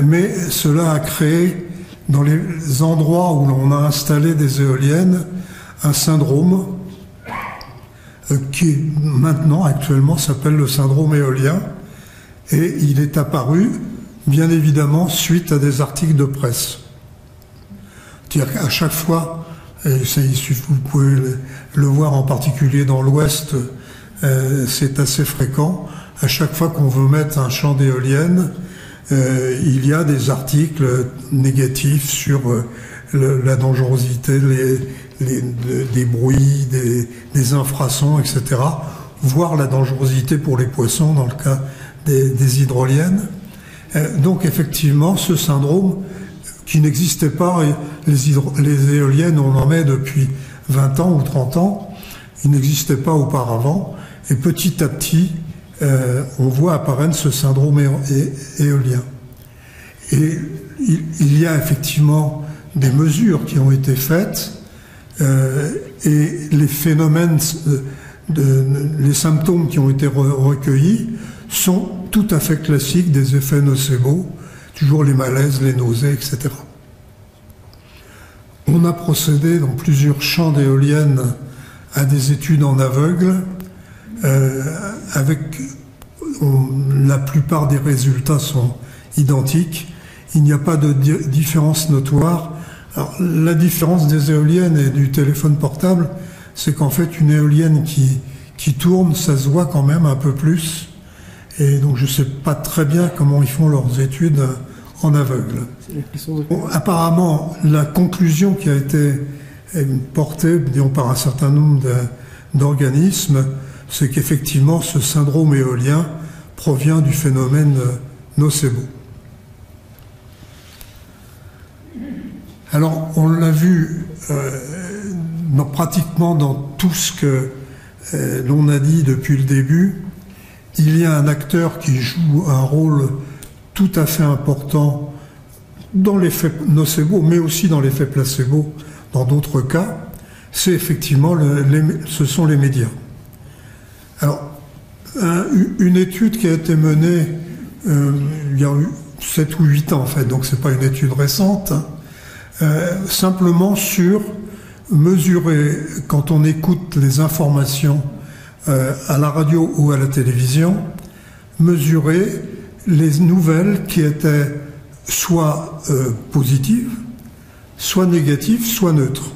mais cela a créé, dans les endroits où l'on a installé des éoliennes, un syndrome qui maintenant, actuellement, s'appelle le syndrome éolien, et il est apparu, bien évidemment, suite à des articles de presse. C'est-à-dire qu'à chaque fois, et vous pouvez le voir en particulier dans l'Ouest, c'est assez fréquent, à chaque fois qu'on veut mettre un champ d'éoliennes, il y a des articles négatifs sur la dangerosité, des bruits, des infrasons, etc., voire la dangerosité pour les poissons dans le cas des hydroliennes. Donc effectivement, ce syndrome qui n'existait pas, les éoliennes, on en met depuis 20 ans ou 30 ans, il n'existait pas auparavant, et petit à petit, on voit apparaître ce syndrome éolien. Et il y a effectivement des mesures qui ont été faites, et les phénomènes, les symptômes qui ont été recueillis sont tout à fait classiques des effets nocebo, toujours les malaises, les nausées, etc. On a procédé dans plusieurs champs d'éoliennes à des études en aveugle, la plupart des résultats sont identiques. Il n'y a pas de différence notoire. Alors, la différence des éoliennes et du téléphone portable, c'est qu'en fait, une éolienne qui tourne, ça se voit quand même un peu plus. Et donc, je ne sais pas très bien comment ils font leurs études en aveugle. Bon, apparemment, la conclusion qui a été portée, disons, par un certain nombre d'organismes, c'est qu'effectivement, ce syndrome éolien provient du phénomène nocebo. Alors, on l'a vu pratiquement dans tout ce que l'on a dit depuis le début, il y a un acteur qui joue un rôle tout à fait important dans l'effet nocebo, mais aussi dans l'effet placebo, dans d'autres cas, c'est effectivement, ce sont les médias. Alors, une étude qui a été menée il y a eu 7 ou 8 ans, en fait, donc c'est pas une étude récente, simplement sur mesurer, quand on écoute les informations à la radio ou à la télévision, mesurer les nouvelles qui étaient soit positives, soit négatives, soit neutres.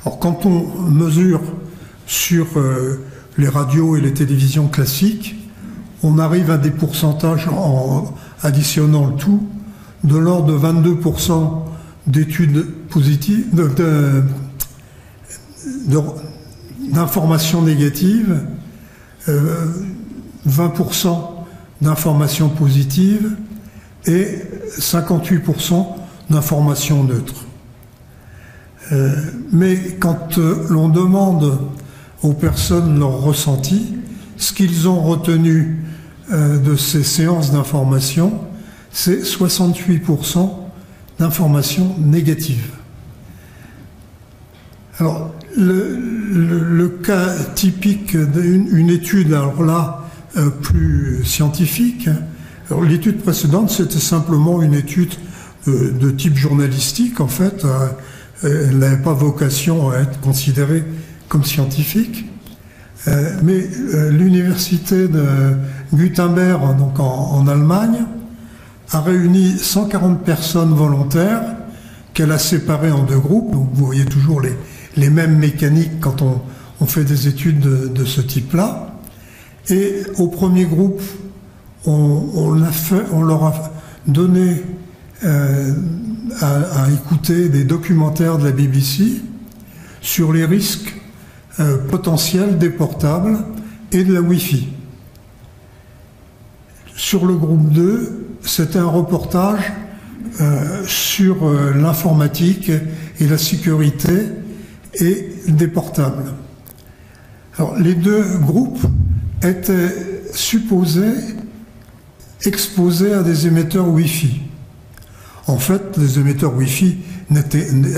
Alors quand on mesure sur les radios et les télévisions classiques, on arrive à des pourcentages en additionnant le tout de l'ordre de 22% d'études positives, d'informations négatives, 20% d'informations positives et 58% d'informations neutres. Mais quand l'on demande aux personnes leur ressenti, ce qu'ils ont retenu de ces séances d'information, c'est 68% d'informations négatives. Alors, le cas typique d'une étude, alors là, plus scientifique, alors l'étude précédente, c'était simplement une étude de type journalistique, en fait. Elle n'avait pas vocation à être considérée comme scientifique. Mais l'université de Gutenberg, donc en Allemagne, a réuni 140 personnes volontaires qu'elle a séparées en 2 groupes. Donc vous voyez toujours les mêmes mécaniques quand on fait des études de ce type-là. Et au premier groupe, on leur a donné à écouter des documentaires de la BBC sur les risques potentiels des portables et de la Wi-Fi. Sur le groupe 2, c'était un reportage sur l'informatique et la sécurité et des portables. Alors, les 2 groupes étaient supposés exposés à des émetteurs Wi-Fi. En fait, les émetteurs Wi-Fi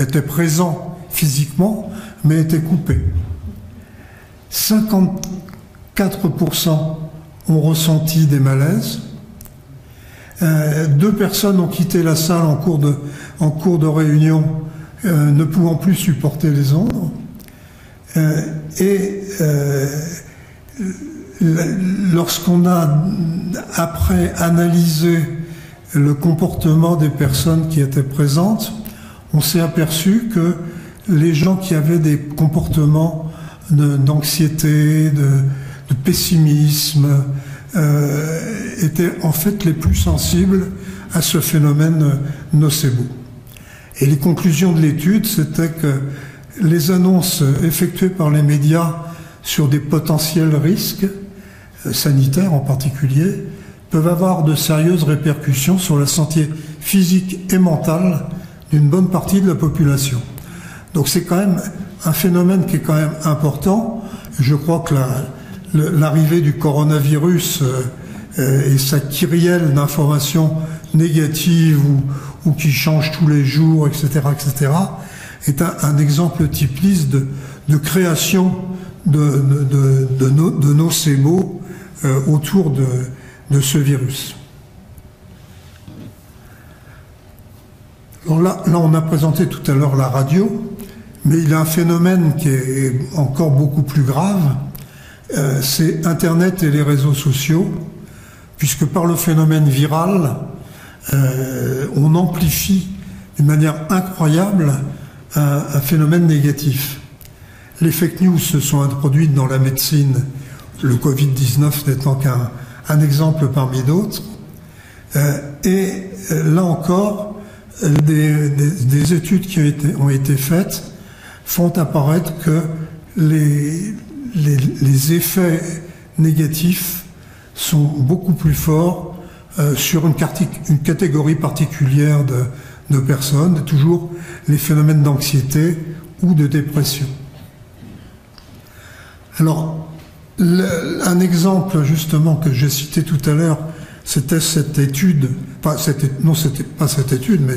étaient présents physiquement, mais étaient coupés. 54% ont ressenti des malaises. 2 personnes ont quitté la salle en cours de réunion, ne pouvant plus supporter les ondes. Lorsqu'on a après analysé le comportement des personnes qui étaient présentes, on s'est aperçu que les gens qui avaient des comportements d'anxiété, de pessimisme, étaient en fait les plus sensibles à ce phénomène nocebo. Et les conclusions de l'étude, c'était que les annonces effectuées par les médias sur des potentiels risques, sanitaires en particulier, peuvent avoir de sérieuses répercussions sur la santé physique et mentale d'une bonne partie de la population. Donc c'est quand même un phénomène qui est quand même important. Je crois que l'arrivée du coronavirus et sa kyrielle d'informations négatives ou qui changent tous les jours, etc., est un exemple type liste de création de nocebo autour de ce virus. Alors là, on a présenté tout à l'heure la radio, mais il y a un phénomène qui est encore beaucoup plus grave, c'est Internet et les réseaux sociaux, puisque par le phénomène viral, on amplifie d'une manière incroyable un phénomène négatif. Les fake news se sont introduites dans la médecine, le Covid-19 n'étant qu'un exemple parmi d'autres. Et là encore, des études qui ont été faites font apparaître que les effets négatifs sont beaucoup plus forts sur une catégorie particulière de personnes, toujours les phénomènes d'anxiété ou de dépression. Alors, un exemple justement que j'ai cité tout à l'heure, c'était cette étude, non, c'était pas cette étude, mais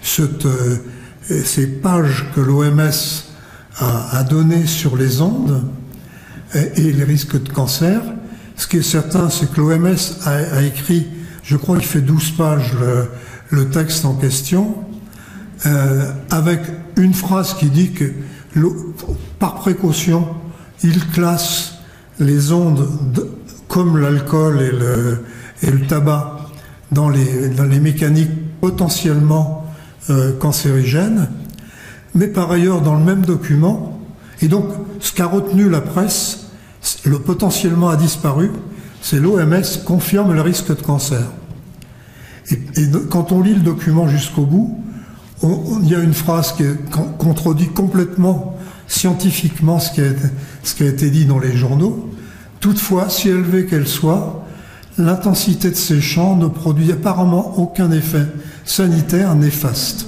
ces pages que l'OMS a données sur les ondes et les risques de cancer. Ce qui est certain, c'est que l'OMS a écrit, je crois qu'il fait 12 pages le texte en question, avec une phrase qui dit que par précaution, il classe les ondes comme l'alcool et le tabac dans les mécaniques potentiellement cancérigènes, mais par ailleurs dans le même document, et donc ce qu'a retenu la presse, le potentiellement a disparu, c'est l'OMS confirme le risque de cancer. Et quand on lit le document jusqu'au bout, il y a une phrase qui contredit complètement scientifiquement ce qui a été dit dans les journaux. Toutefois, si élevée qu'elle soit, l'intensité de ces champs ne produit apparemment aucun effet sanitaire néfaste.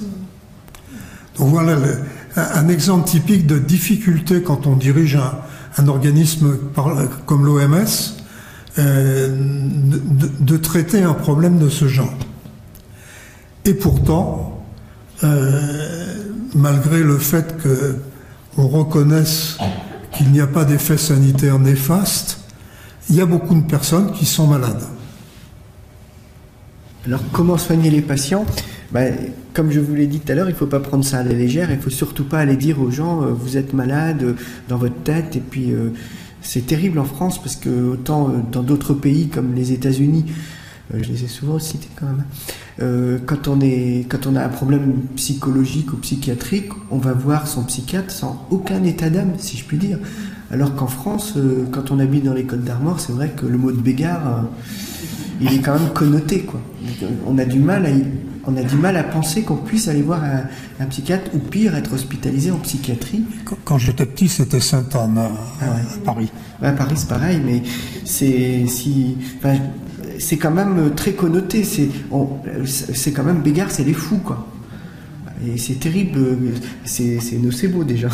Donc voilà un exemple typique de difficulté quand on dirige un organisme comme l'OMS de traiter un problème de ce genre. Et pourtant, malgré le fait qu'on reconnaisse qu'il n'y a pas d'effet sanitaire néfaste, il y a beaucoup de personnes qui sont malades. Alors, comment soigner les patients ? Comme je vous l'ai dit tout à l'heure, il ne faut pas prendre ça à la légère, il ne faut surtout pas aller dire aux gens vous êtes malade dans votre tête, et puis c'est terrible en France, parce que autant dans d'autres pays comme les États-Unis, je les ai souvent cités quand même, quand on a un problème psychologique ou psychiatrique, on va voir son psychiatre sans aucun état d'âme, si je puis dire. Alors qu'en France, quand on habite dans les Côtes d'Armor, c'est vrai que le mot de Bégard, il est quand même connoté, quoi. On a du mal à penser qu'on puisse aller voir un psychiatre, ou pire, être hospitalisé en psychiatrie. Quand j'étais petit, c'était Sainte-Anne à Paris. À Paris, c'est pareil, mais c'est quand même très connoté. C'est quand même Bégard, c'est les fous, quoi. Et c'est terrible, c'est nocebo déjà,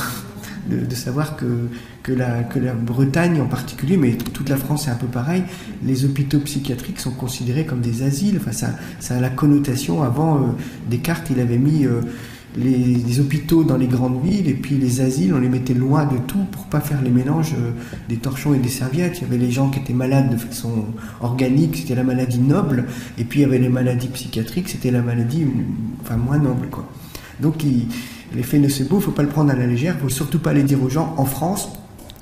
de savoir que la Bretagne en particulier, mais toute la France est un peu pareil, les hôpitaux psychiatriques sont considérés comme des asiles. Enfin, ça a la connotation. Avant, Descartes, il avait mis les hôpitaux dans les grandes villes, et puis les asiles, on les mettait loin de tout pour pas faire les mélanges des torchons et des serviettes. Il y avait les gens qui étaient malades de façon organique, c'était la maladie noble, et puis il y avait les maladies psychiatriques, c'était la maladie moins noble, quoi. Donc l'effet nocebo, il ne faut pas le prendre à la légère, il ne faut surtout pas aller dire aux gens en France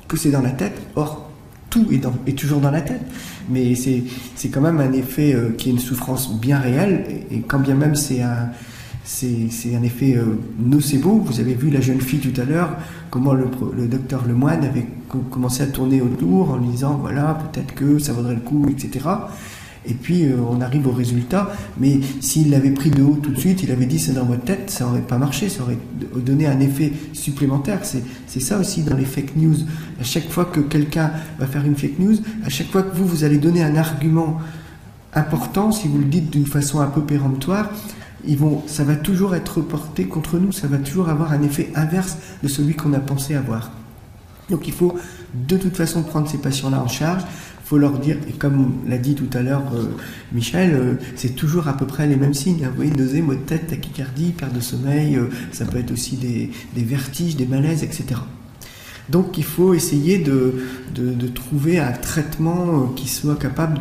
que c'est dans la tête. Or, tout est toujours dans la tête. Mais c'est quand même un effet qui est une souffrance bien réelle, et quand bien même c'est un effet nocebo. Vous avez vu la jeune fille tout à l'heure, comment le docteur Lemoine avait commencé à tourner autour en lui disant voilà, peut-être que ça vaudrait le coup, etc. Et puis on arrive au résultat, mais s'il l'avait pris de haut tout de suite, il avait dit c'est dans votre tête, ça n'aurait pas marché, ça aurait donné un effet supplémentaire. C'est ça aussi dans les fake news. À chaque fois que quelqu'un va faire une fake news, à chaque fois que vous allez donner un argument important, si vous le dites d'une façon un peu péremptoire, ça va toujours être porté contre nous, ça va toujours avoir un effet inverse de celui qu'on a pensé avoir. Donc il faut de toute façon prendre ces patients-là en charge. Il faut leur dire, et comme l'a dit tout à l'heure Michel, c'est toujours à peu près les mêmes signes. Vous voyez, nausées, maux de tête, tachycardie, perte de sommeil, ça peut être aussi des vertiges, des malaises, etc. Donc il faut essayer de trouver un traitement qui soit capable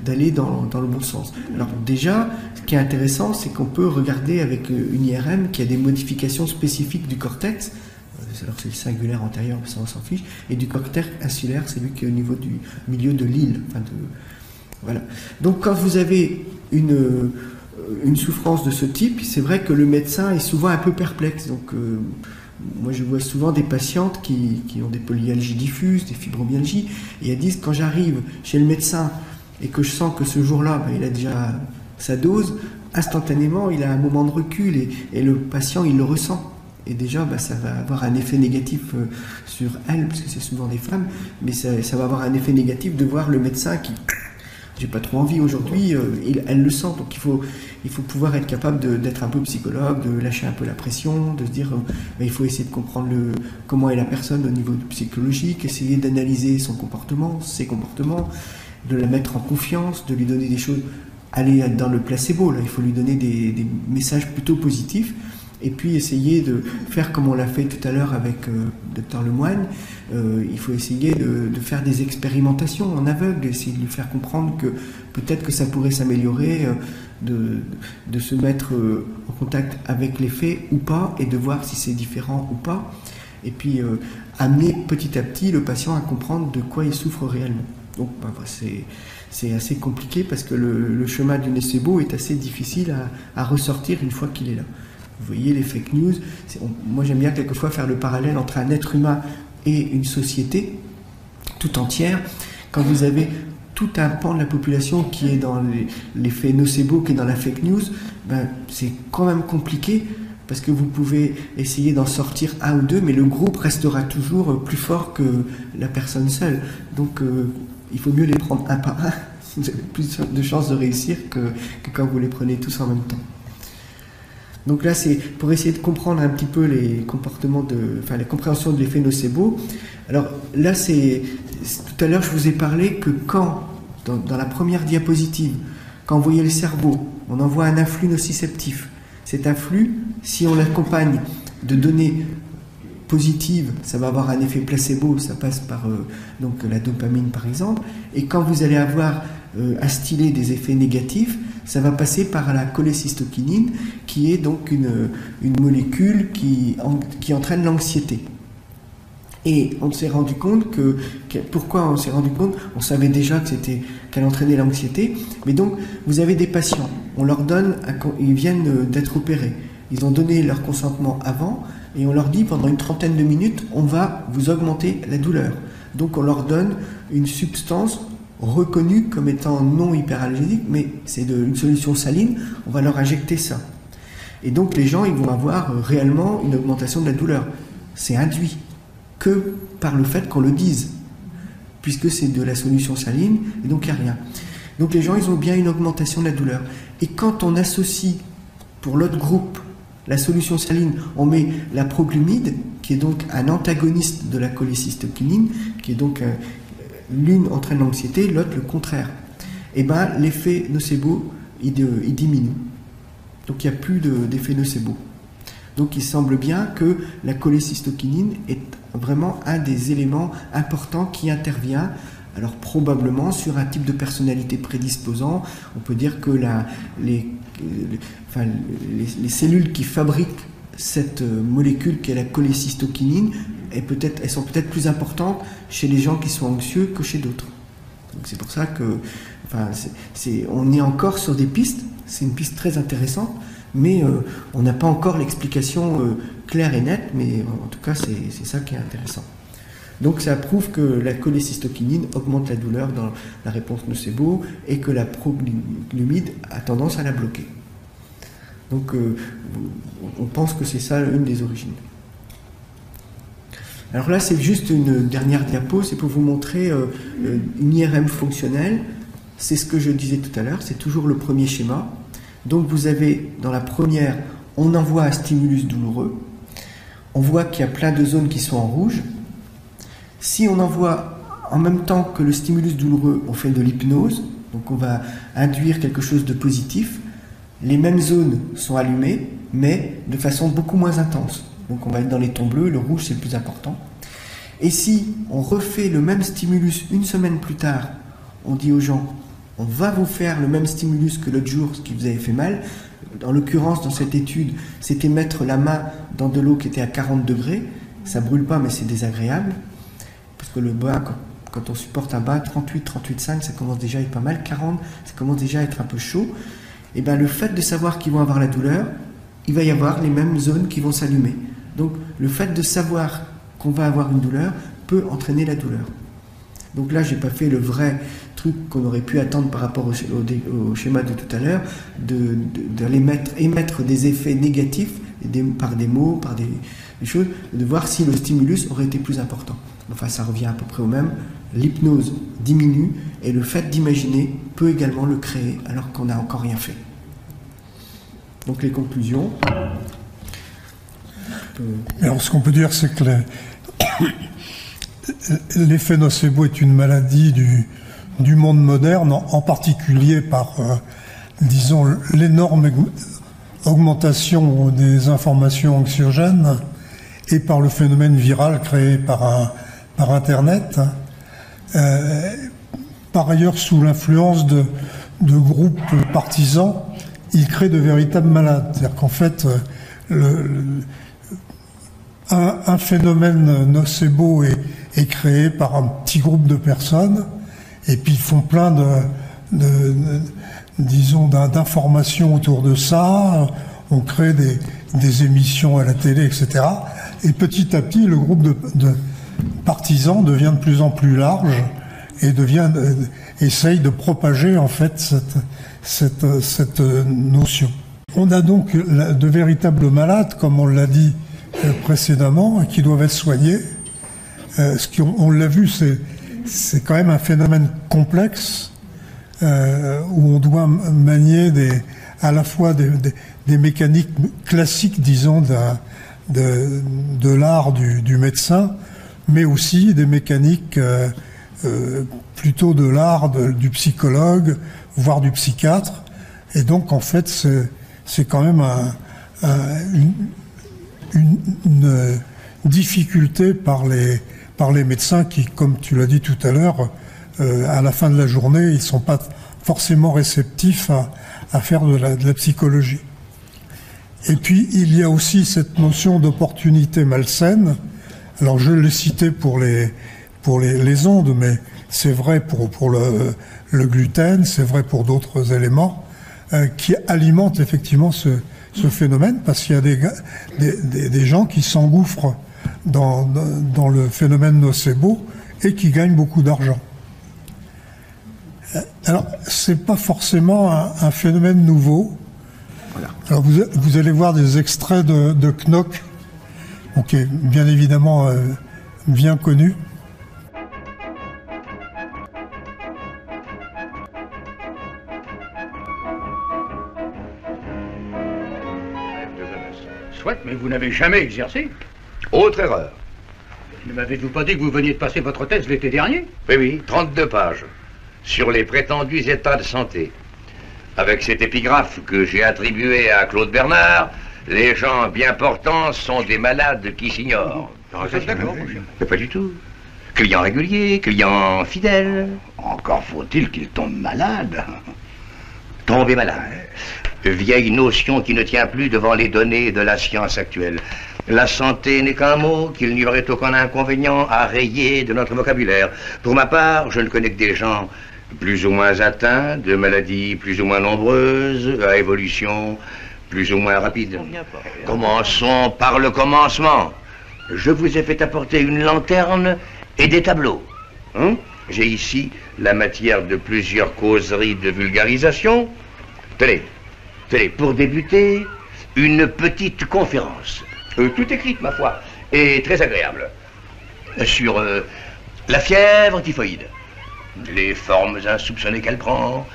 d'aller dans le bon sens. Alors déjà, ce qui est intéressant, c'est qu'on peut regarder avec une IRM qui a des modifications spécifiques du cortex. Alors c'est le singulaire antérieur, ça on s'en fiche, et du cortex insulaire, c'est lui qui est au niveau du milieu de l'île. Voilà. Donc quand vous avez une souffrance de ce type, c'est vrai que le médecin est souvent un peu perplexe. Donc moi je vois souvent des patientes qui ont des polyalgies diffuses, des fibromyalgies, et elles disent, quand j'arrive chez le médecin et que je sens que ce jour-là, il a déjà sa dose, instantanément il a un moment de recul et le patient il le ressent. Et déjà, ça va avoir un effet négatif sur elle, parce que c'est souvent des femmes, mais ça va avoir un effet négatif de voir le médecin qui, j'ai pas trop envie aujourd'hui, elle le sent. Donc il faut pouvoir être capable d'être un peu psychologue, de lâcher un peu la pression, de se dire, il faut essayer de comprendre comment est la personne au niveau psychologique, essayer d'analyser son comportement, ses comportements, de la mettre en confiance, de lui donner des choses, aller dans le placebo, là, il faut lui donner des messages plutôt positifs. Et puis essayer de faire comme on l'a fait tout à l'heure avec Dr Lemoine, il faut essayer de faire des expérimentations en aveugle, essayer de lui faire comprendre que peut-être que ça pourrait s'améliorer, de se mettre en contact avec les faits ou pas, et de voir si c'est différent ou pas, et puis amener petit à petit le patient à comprendre de quoi il souffre réellement. Donc c'est assez compliqué parce que le chemin du nocebo est assez difficile à ressortir une fois qu'il est là. Vous voyez, les fake news, moi j'aime bien quelquefois faire le parallèle entre un être humain et une société tout entière. Quand vous avez tout un pan de la population qui est dans l'effet nocebo, qui est dans la fake news, c'est quand même compliqué parce que vous pouvez essayer d'en sortir un ou deux, mais le groupe restera toujours plus fort que la personne seule. Donc il faut mieux les prendre un par un. Vous avez plus de chances de réussir que quand vous les prenez tous en même temps. Donc là, c'est pour essayer de comprendre un petit peu les comportements la compréhension de l'effet nocebo. Alors là, tout à l'heure, je vous ai parlé que quand, dans la première diapositive, quand vous voyez le cerveau, on envoie un influx nociceptif. Cet influx, si on l'accompagne de données positives, ça va avoir un effet placebo, ça passe par donc la dopamine par exemple. Et quand vous allez avoir instillé des effets négatifs, ça va passer par la cholécystokinine, qui est donc une molécule qui entraîne l'anxiété. Et on s'est rendu compte pourquoi on s'est rendu compte? On savait déjà qu'elle entraînait l'anxiété, mais donc vous avez des patients, on leur donne, ils viennent d'être opérés, ils ont donné leur consentement avant, et on leur dit pendant une trentaine de minutes, on va vous augmenter la douleur. Donc on leur donne une substance reconnue comme étant non hyperalgésique, mais c'est une solution saline, on va leur injecter ça. Et donc les gens, ils vont avoir réellement une augmentation de la douleur. C'est induit que par le fait qu'on le dise, puisque c'est de la solution saline, et donc il n'y a rien. Donc les gens, ils ont bien une augmentation de la douleur. Et quand on associe, pour l'autre groupe, la solution saline, on met la proglumide, qui est donc un antagoniste de la cholécystokinine, qui est donc l'une entraîne l'anxiété, l'autre le contraire. Et bien l'effet nocebo, il diminue. Donc il n'y a plus d'effet nocebo. Donc il semble bien que la cholécystokinine est vraiment un des éléments importants qui intervient, alors probablement sur un type de personnalité prédisposant. On peut dire que les cellules qui fabriquent cette molécule qui est la cholécystokinine, elles sont peut-être plus importantes chez les gens qui sont anxieux que chez d'autres. Donc c'est pour ça que on est encore sur des pistes, c'est une piste très intéressante, mais on n'a pas encore l'explication claire et nette, mais en tout cas c'est ça qui est intéressant. Donc ça prouve que la cholécystokinine augmente la douleur dans la réponse nocebo et que la proglumide a tendance à la bloquer. Donc on pense que c'est ça une des origines. Alors là c'est juste une dernière diapo, c'est pour vous montrer une IRM fonctionnelle c'est ce que je disais tout à l'heure, c'est toujours le premier schéma. Donc vous avez, dans la première, on envoie un stimulus douloureux. On voit qu'il y a plein de zones qui sont en rouge. Si on envoie en même temps que le stimulus douloureux, on fait de l'hypnose, donc on va induire quelque chose de positif. Les mêmes zones sont allumées, mais de façon beaucoup moins intense. Donc on va être dans les tons bleus, le rouge c'est le plus important. Et si on refait le même stimulus une semaine plus tard, on dit aux gens, on va vous faire le même stimulus que l'autre jour, ce qui vous avait fait mal. En l'occurrence, dans cette étude, c'était mettre la main dans de l'eau qui était à 40 degrés. Ça brûle pas, mais c'est désagréable. Parce que le bain, quand on supporte un bain, 38, 38,5, ça commence déjà à être pas mal. 40, ça commence déjà à être un peu chaud. Et bien le fait de savoir qu'ils vont avoir la douleur, il va y avoir les mêmes zones qui vont s'allumer. Donc le fait de savoir qu'on va avoir une douleur peut entraîner la douleur. Donc là, j'ai pas fait le vrai truc qu'on aurait pu attendre par rapport au schéma de tout à l'heure, d'aller émettre des effets négatifs par des mots, par des choses, de voir si le stimulus aurait été plus important. Enfin, ça revient à peu près au même. L'hypnose diminue et le fait d'imaginer peut également le créer alors qu'on n'a encore rien fait. Donc les conclusions. Alors ce qu'on peut dire, c'est que l'effet nocebo est une maladie du monde moderne, en particulier par, disons, l'énorme augmentation des informations anxiogènes et par le phénomène viral créé par Internet. Par ailleurs, sous l'influence de groupes partisans, il crée de véritables malades. C'est-à-dire qu'en fait, un phénomène nocebo est créé par un petit groupe de personnes, et puis ils font plein disons, d'informations autour de ça. On crée des émissions à la télé, etc. Et petit à petit, le groupe de partisans devient de plus en plus large et essaye de propager en fait cette notion. On a donc de véritables malades, comme on l'a dit précédemment, qui doivent être soignés. On l'a vu, c'est quand même un phénomène complexe où on doit manier à la fois des mécaniques classiques, disons, de l'art du médecin, mais aussi des mécaniques plutôt de l'art du psychologue, voire du psychiatre. Et donc, en fait, c'est quand même une difficulté par les médecins qui, comme tu l'as dit tout à l'heure, à la fin de la journée, ils ne sont pas forcément réceptifs à faire de la psychologie. Et puis, il y a aussi cette notion d'opportunité malsaine. Alors, je l'ai cité pour les ondes, mais c'est vrai pour le gluten, c'est vrai pour d'autres éléments qui alimentent effectivement ce phénomène, parce qu'il y a des gens qui s'engouffrent dans le phénomène nocebo et qui gagnent beaucoup d'argent. Alors, c'est pas forcément un phénomène nouveau. Voilà. Alors, vous allez voir des extraits de Knock, qui est bien évidemment bien connu. Soit, mais vous n'avez jamais exercé. Autre erreur. Ne m'avez-vous pas dit que vous veniez de passer votre thèse l'été dernier? Oui, 32 pages. Sur les prétendus états de santé. Avec cette épigraphe que j'ai attribuée à Claude Bernard, les gens bien portants sont des malades qui s'ignorent. D'accord, mon cher. Mais pas du tout. Client régulier, client fidèle. Encore faut-il qu'il tombe malade. Tomber malade. Vieille notion qui ne tient plus devant les données de la science actuelle. La santé n'est qu'un mot qu'il n'y aurait aucun inconvénient à rayer de notre vocabulaire. Pour ma part, je ne connais que des gens plus ou moins atteints de maladies plus ou moins nombreuses, à évolution plus ou moins rapide. Commençons par le commencement. Je vous ai fait apporter une lanterne et des tableaux. J'ai ici la matière de plusieurs causeries de vulgarisation. Tenez, pour débuter, une petite conférence. Tout écrite, ma foi, et très agréable. Sur la fièvre typhoïde. Les formes insoupçonnées qu'elle prend,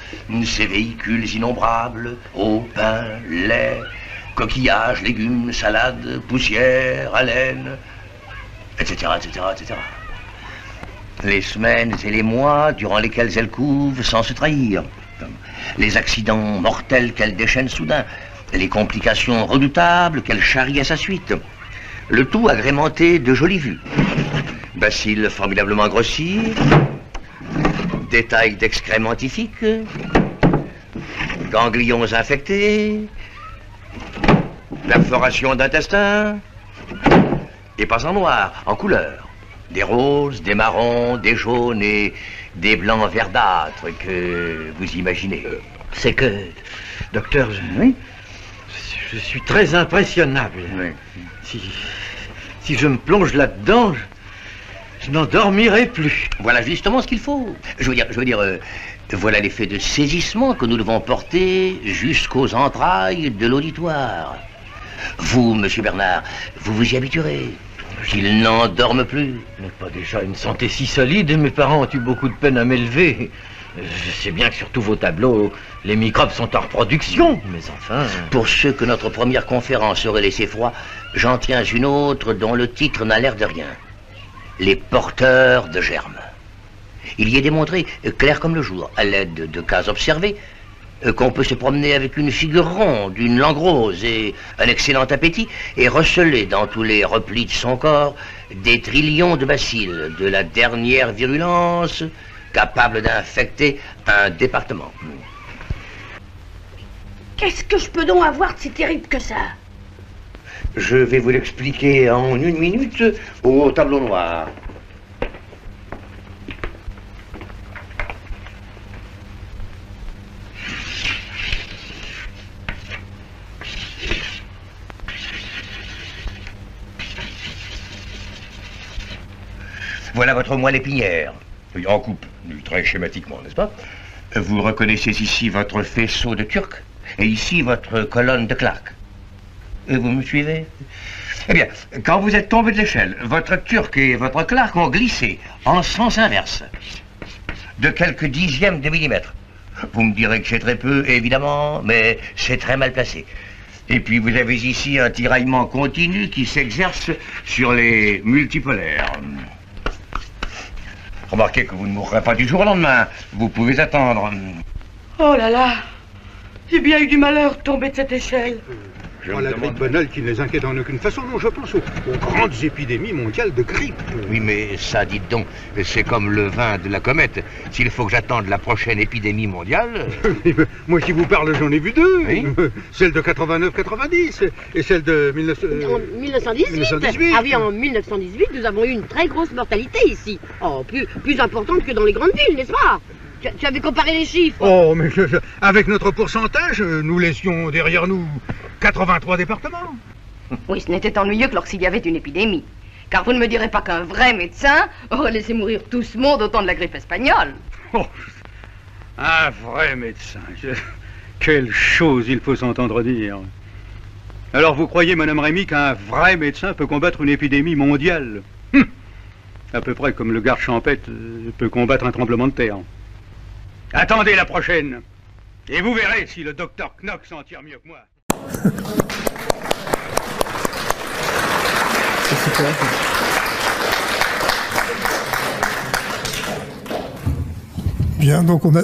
ses véhicules innombrables, eau, pain, lait, coquillages, légumes, salades, poussière, haleine, etc., etc., etc. Les semaines et les mois durant lesquels elle couve sans se trahir. Les accidents mortels qu'elle déchaîne soudain. Les complications redoutables qu'elle charrie à sa suite. Le tout agrémenté de jolies vues. Bacilles formidablement grossis. Détails d'excréments typhiques. Ganglions infectés. Perforation d'intestin. Et pas en noir, en couleur. Des roses, des marrons, des jaunes et des blancs verdâtres que vous imaginez. C'est que, docteur, je suis très impressionnable. Oui. Si je me plonge là-dedans, je n'en dormirai plus. Voilà justement ce qu'il faut. Je veux dire, voilà l'effet de saisissement que nous devons porter jusqu'aux entrailles de l'auditoire. Vous, monsieur Bernard, vous vous y habituerez. Qu'il n'en dorme plus. Mais pas déjà une santé si solide, et mes parents ont eu beaucoup de peine à m'élever. Je sais bien que sur tous vos tableaux, les microbes sont en reproduction, mais enfin... Pour ceux que notre première conférence aurait laissé froid, j'en tiens une autre dont le titre n'a l'air de rien. Les porteurs de germes. Il y est démontré, clair comme le jour, à l'aide de cas observés, qu'on peut se promener avec une figure ronde, une langue rose et un excellent appétit, et receler dans tous les replis de son corps des trillions de bacilles de la dernière virulence, capables d'infecter un département. Qu'est-ce que je peux donc avoir de si terrible que ça? Je vais vous l'expliquer en 1 minute au tableau noir. Voilà votre moelle épinière. En coupe, très schématiquement, n'est-ce pas? Vous reconnaissez ici votre faisceau de Turc et ici votre colonne de Clark. Vous me suivez? Eh bien, quand vous êtes tombé de l'échelle, votre Turc et votre Clark ont glissé en sens inverse de quelques dixièmes de millimètre. Vous me direz que c'est très peu, évidemment, mais c'est très mal placé. Et puis vous avez ici un tiraillement continu qui s'exerce sur les multipolaires. Remarquez que vous ne mourrez pas du jour au lendemain. Vous pouvez attendre. Oh là là! J'ai bien eu du malheur de tomber de cette échelle. La grippe banale qui ne les inquiète en aucune façon. Non, je pense aux grandes épidémies mondiales de grippe. Oui, mais ça, dites donc, c'est comme le vin de la comète. S'il faut que j'attende la prochaine épidémie mondiale... Moi, qui vous parle, j'en ai vu deux. Oui. Celle de 89-90 et celle de 1918. Ah oui, en 1918, nous avons eu une très grosse mortalité ici. Oh, plus importante que dans les grandes villes, n'est-ce pas? Tu avais comparé les chiffres. Oh, mais avec notre pourcentage, nous laissions derrière nous 83 départements. Oui, ce n'était ennuyeux que lorsqu'il y avait une épidémie. Car vous ne me direz pas qu'un vrai médecin aurait laissé mourir tout ce monde au temps de la grippe espagnole. Oh, un vrai médecin. Quelle chose il faut s'entendre dire. Alors vous croyez, Madame Rémy, qu'un vrai médecin peut combattre une épidémie mondiale? À peu près comme le garde champêtre peut combattre un tremblement de terre. Attendez la prochaine, et vous verrez si le docteur Knock s'en tire mieux que moi. C'est super. Bien, donc on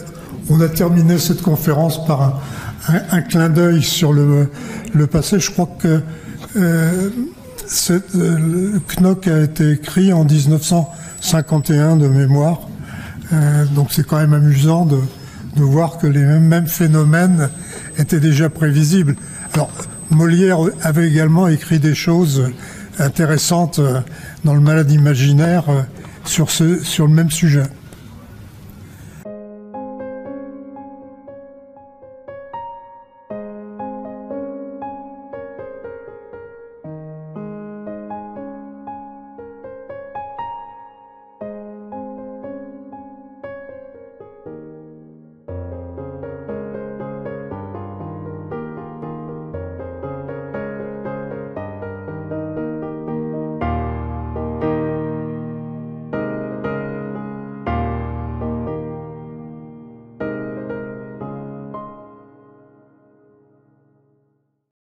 a terminé cette conférence par un clin d'œil sur le passé. Je crois que le Knock a été écrit en 1951 de mémoire. Donc c'est quand même amusant de voir que les mêmes phénomènes étaient déjà prévisibles. Alors Molière avait également écrit des choses intéressantes dans le Malade imaginaire sur le même sujet.